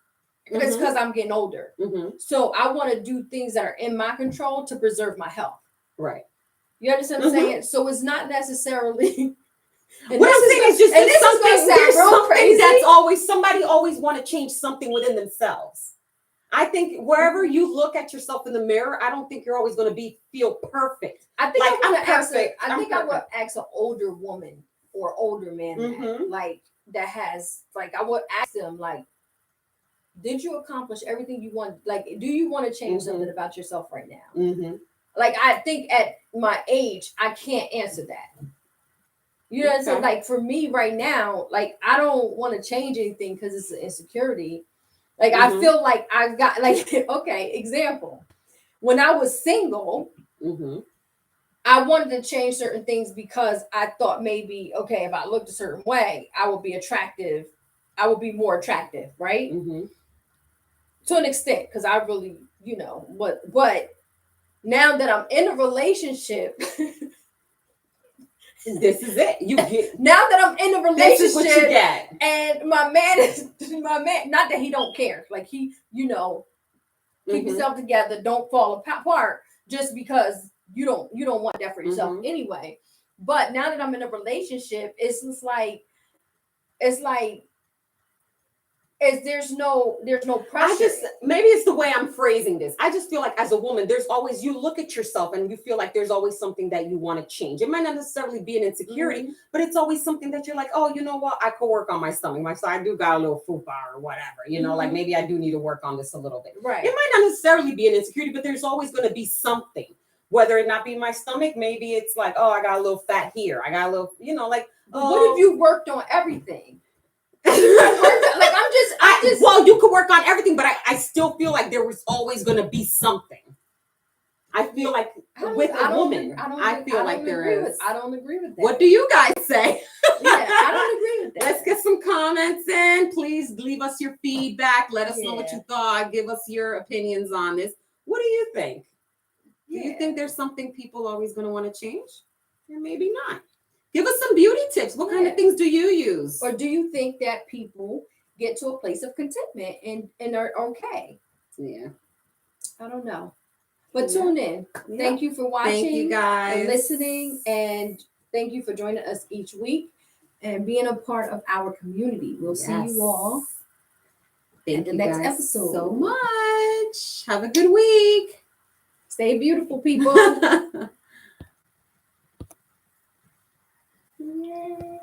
Speaker 2: is
Speaker 3: Mhm.
Speaker 2: because I'm getting older.
Speaker 3: Mm-hmm.
Speaker 2: So I want to do things that are in my control to preserve my health.
Speaker 3: Right.
Speaker 2: You understand what I'm
Speaker 3: Mhm.
Speaker 2: saying? So it's not necessarily. and
Speaker 3: What
Speaker 2: this
Speaker 3: I'm
Speaker 2: is
Speaker 3: saying
Speaker 2: go-
Speaker 3: is just
Speaker 2: and
Speaker 3: there's
Speaker 2: this is gonna
Speaker 3: something,
Speaker 2: sound
Speaker 3: there's
Speaker 2: real
Speaker 3: something
Speaker 2: crazy.
Speaker 3: that's always somebody always want to change something within themselves. I think wherever you look at yourself in the mirror, I don't think you're always going to feel perfect.
Speaker 2: I think
Speaker 3: Like,
Speaker 2: I would
Speaker 3: I'm
Speaker 2: ask.
Speaker 3: perfect.
Speaker 2: I
Speaker 3: I'm
Speaker 2: think I would
Speaker 3: perfect.
Speaker 2: ask an older woman or older man
Speaker 3: Mhm.
Speaker 2: like that has like I would ask them like, did you accomplish everything you want? Like, do you want to change
Speaker 3: Mhm.
Speaker 2: something about yourself right now?
Speaker 3: Mm-hmm.
Speaker 2: Like, I think at my age, I can't answer that. You know what I'm saying?
Speaker 3: Okay.
Speaker 2: Like for me right now, like I don't want to change anything because it's an insecurity. Like I
Speaker 3: Mhm.
Speaker 2: feel like I've got like okay, example. When I was single,
Speaker 3: Mm-hmm.
Speaker 2: I wanted to change certain things because I thought maybe, okay, if I looked a certain way, I would be attractive. I would be more attractive, right?
Speaker 3: Mm-hmm.
Speaker 2: To an extent, because I really, but now that I'm in a relationship,
Speaker 3: This is it. You get
Speaker 2: now that I'm in a
Speaker 3: this is what you
Speaker 2: relationship
Speaker 3: get.
Speaker 2: and my man is my man, not that he don't care. Like he, keep
Speaker 3: Mhm.
Speaker 2: yourself together, don't fall apart just because you don't want that for yourself
Speaker 3: Mhm.
Speaker 2: anyway. But now that I'm in a relationship, it's just like there's no pressure.
Speaker 3: Maybe it's the way I'm phrasing this. I just feel like as a woman, there's always you look at yourself and you feel like there's always something that you want to change. It might not necessarily be an insecurity,
Speaker 2: Mhm.
Speaker 3: but it's always something that you're like, oh, you know what? I could work on my stomach. I do got a little fupa or whatever. Like
Speaker 2: Mhm.
Speaker 3: maybe I do need to work on this a little bit.
Speaker 2: Right.
Speaker 3: It might not necessarily be an insecurity, but there's always going to be something. Whether it not be my stomach, maybe it's like, oh, I got a little fat here. I got a little, like,
Speaker 2: But what if you worked on everything? Like I'm just
Speaker 3: well, you could work on everything, but I still feel like there was always going to be something. I feel like with a woman, I feel like there is.
Speaker 2: I don't agree with that.
Speaker 3: What do you guys say?
Speaker 2: Yeah, I don't agree with that.
Speaker 3: Let's get some comments in. Please leave us your feedback. Let us know what you thought. Give us your opinions on this. What do you think? Do you think there's something people always going to want to change? Or maybe not. Give us some beauty tips. What kind of things do you use?
Speaker 2: Or do you think that people get to a place of contentment and are okay?
Speaker 3: Yeah.
Speaker 2: I don't know. But tune in.
Speaker 3: Yeah.
Speaker 2: Thank you for watching.
Speaker 3: Thank you guys.
Speaker 2: And listening. And thank you for joining us each week and being a part of our community. We'll see you all in the next episode.
Speaker 3: So much. Have a good week.
Speaker 2: Stay beautiful, people. Yay.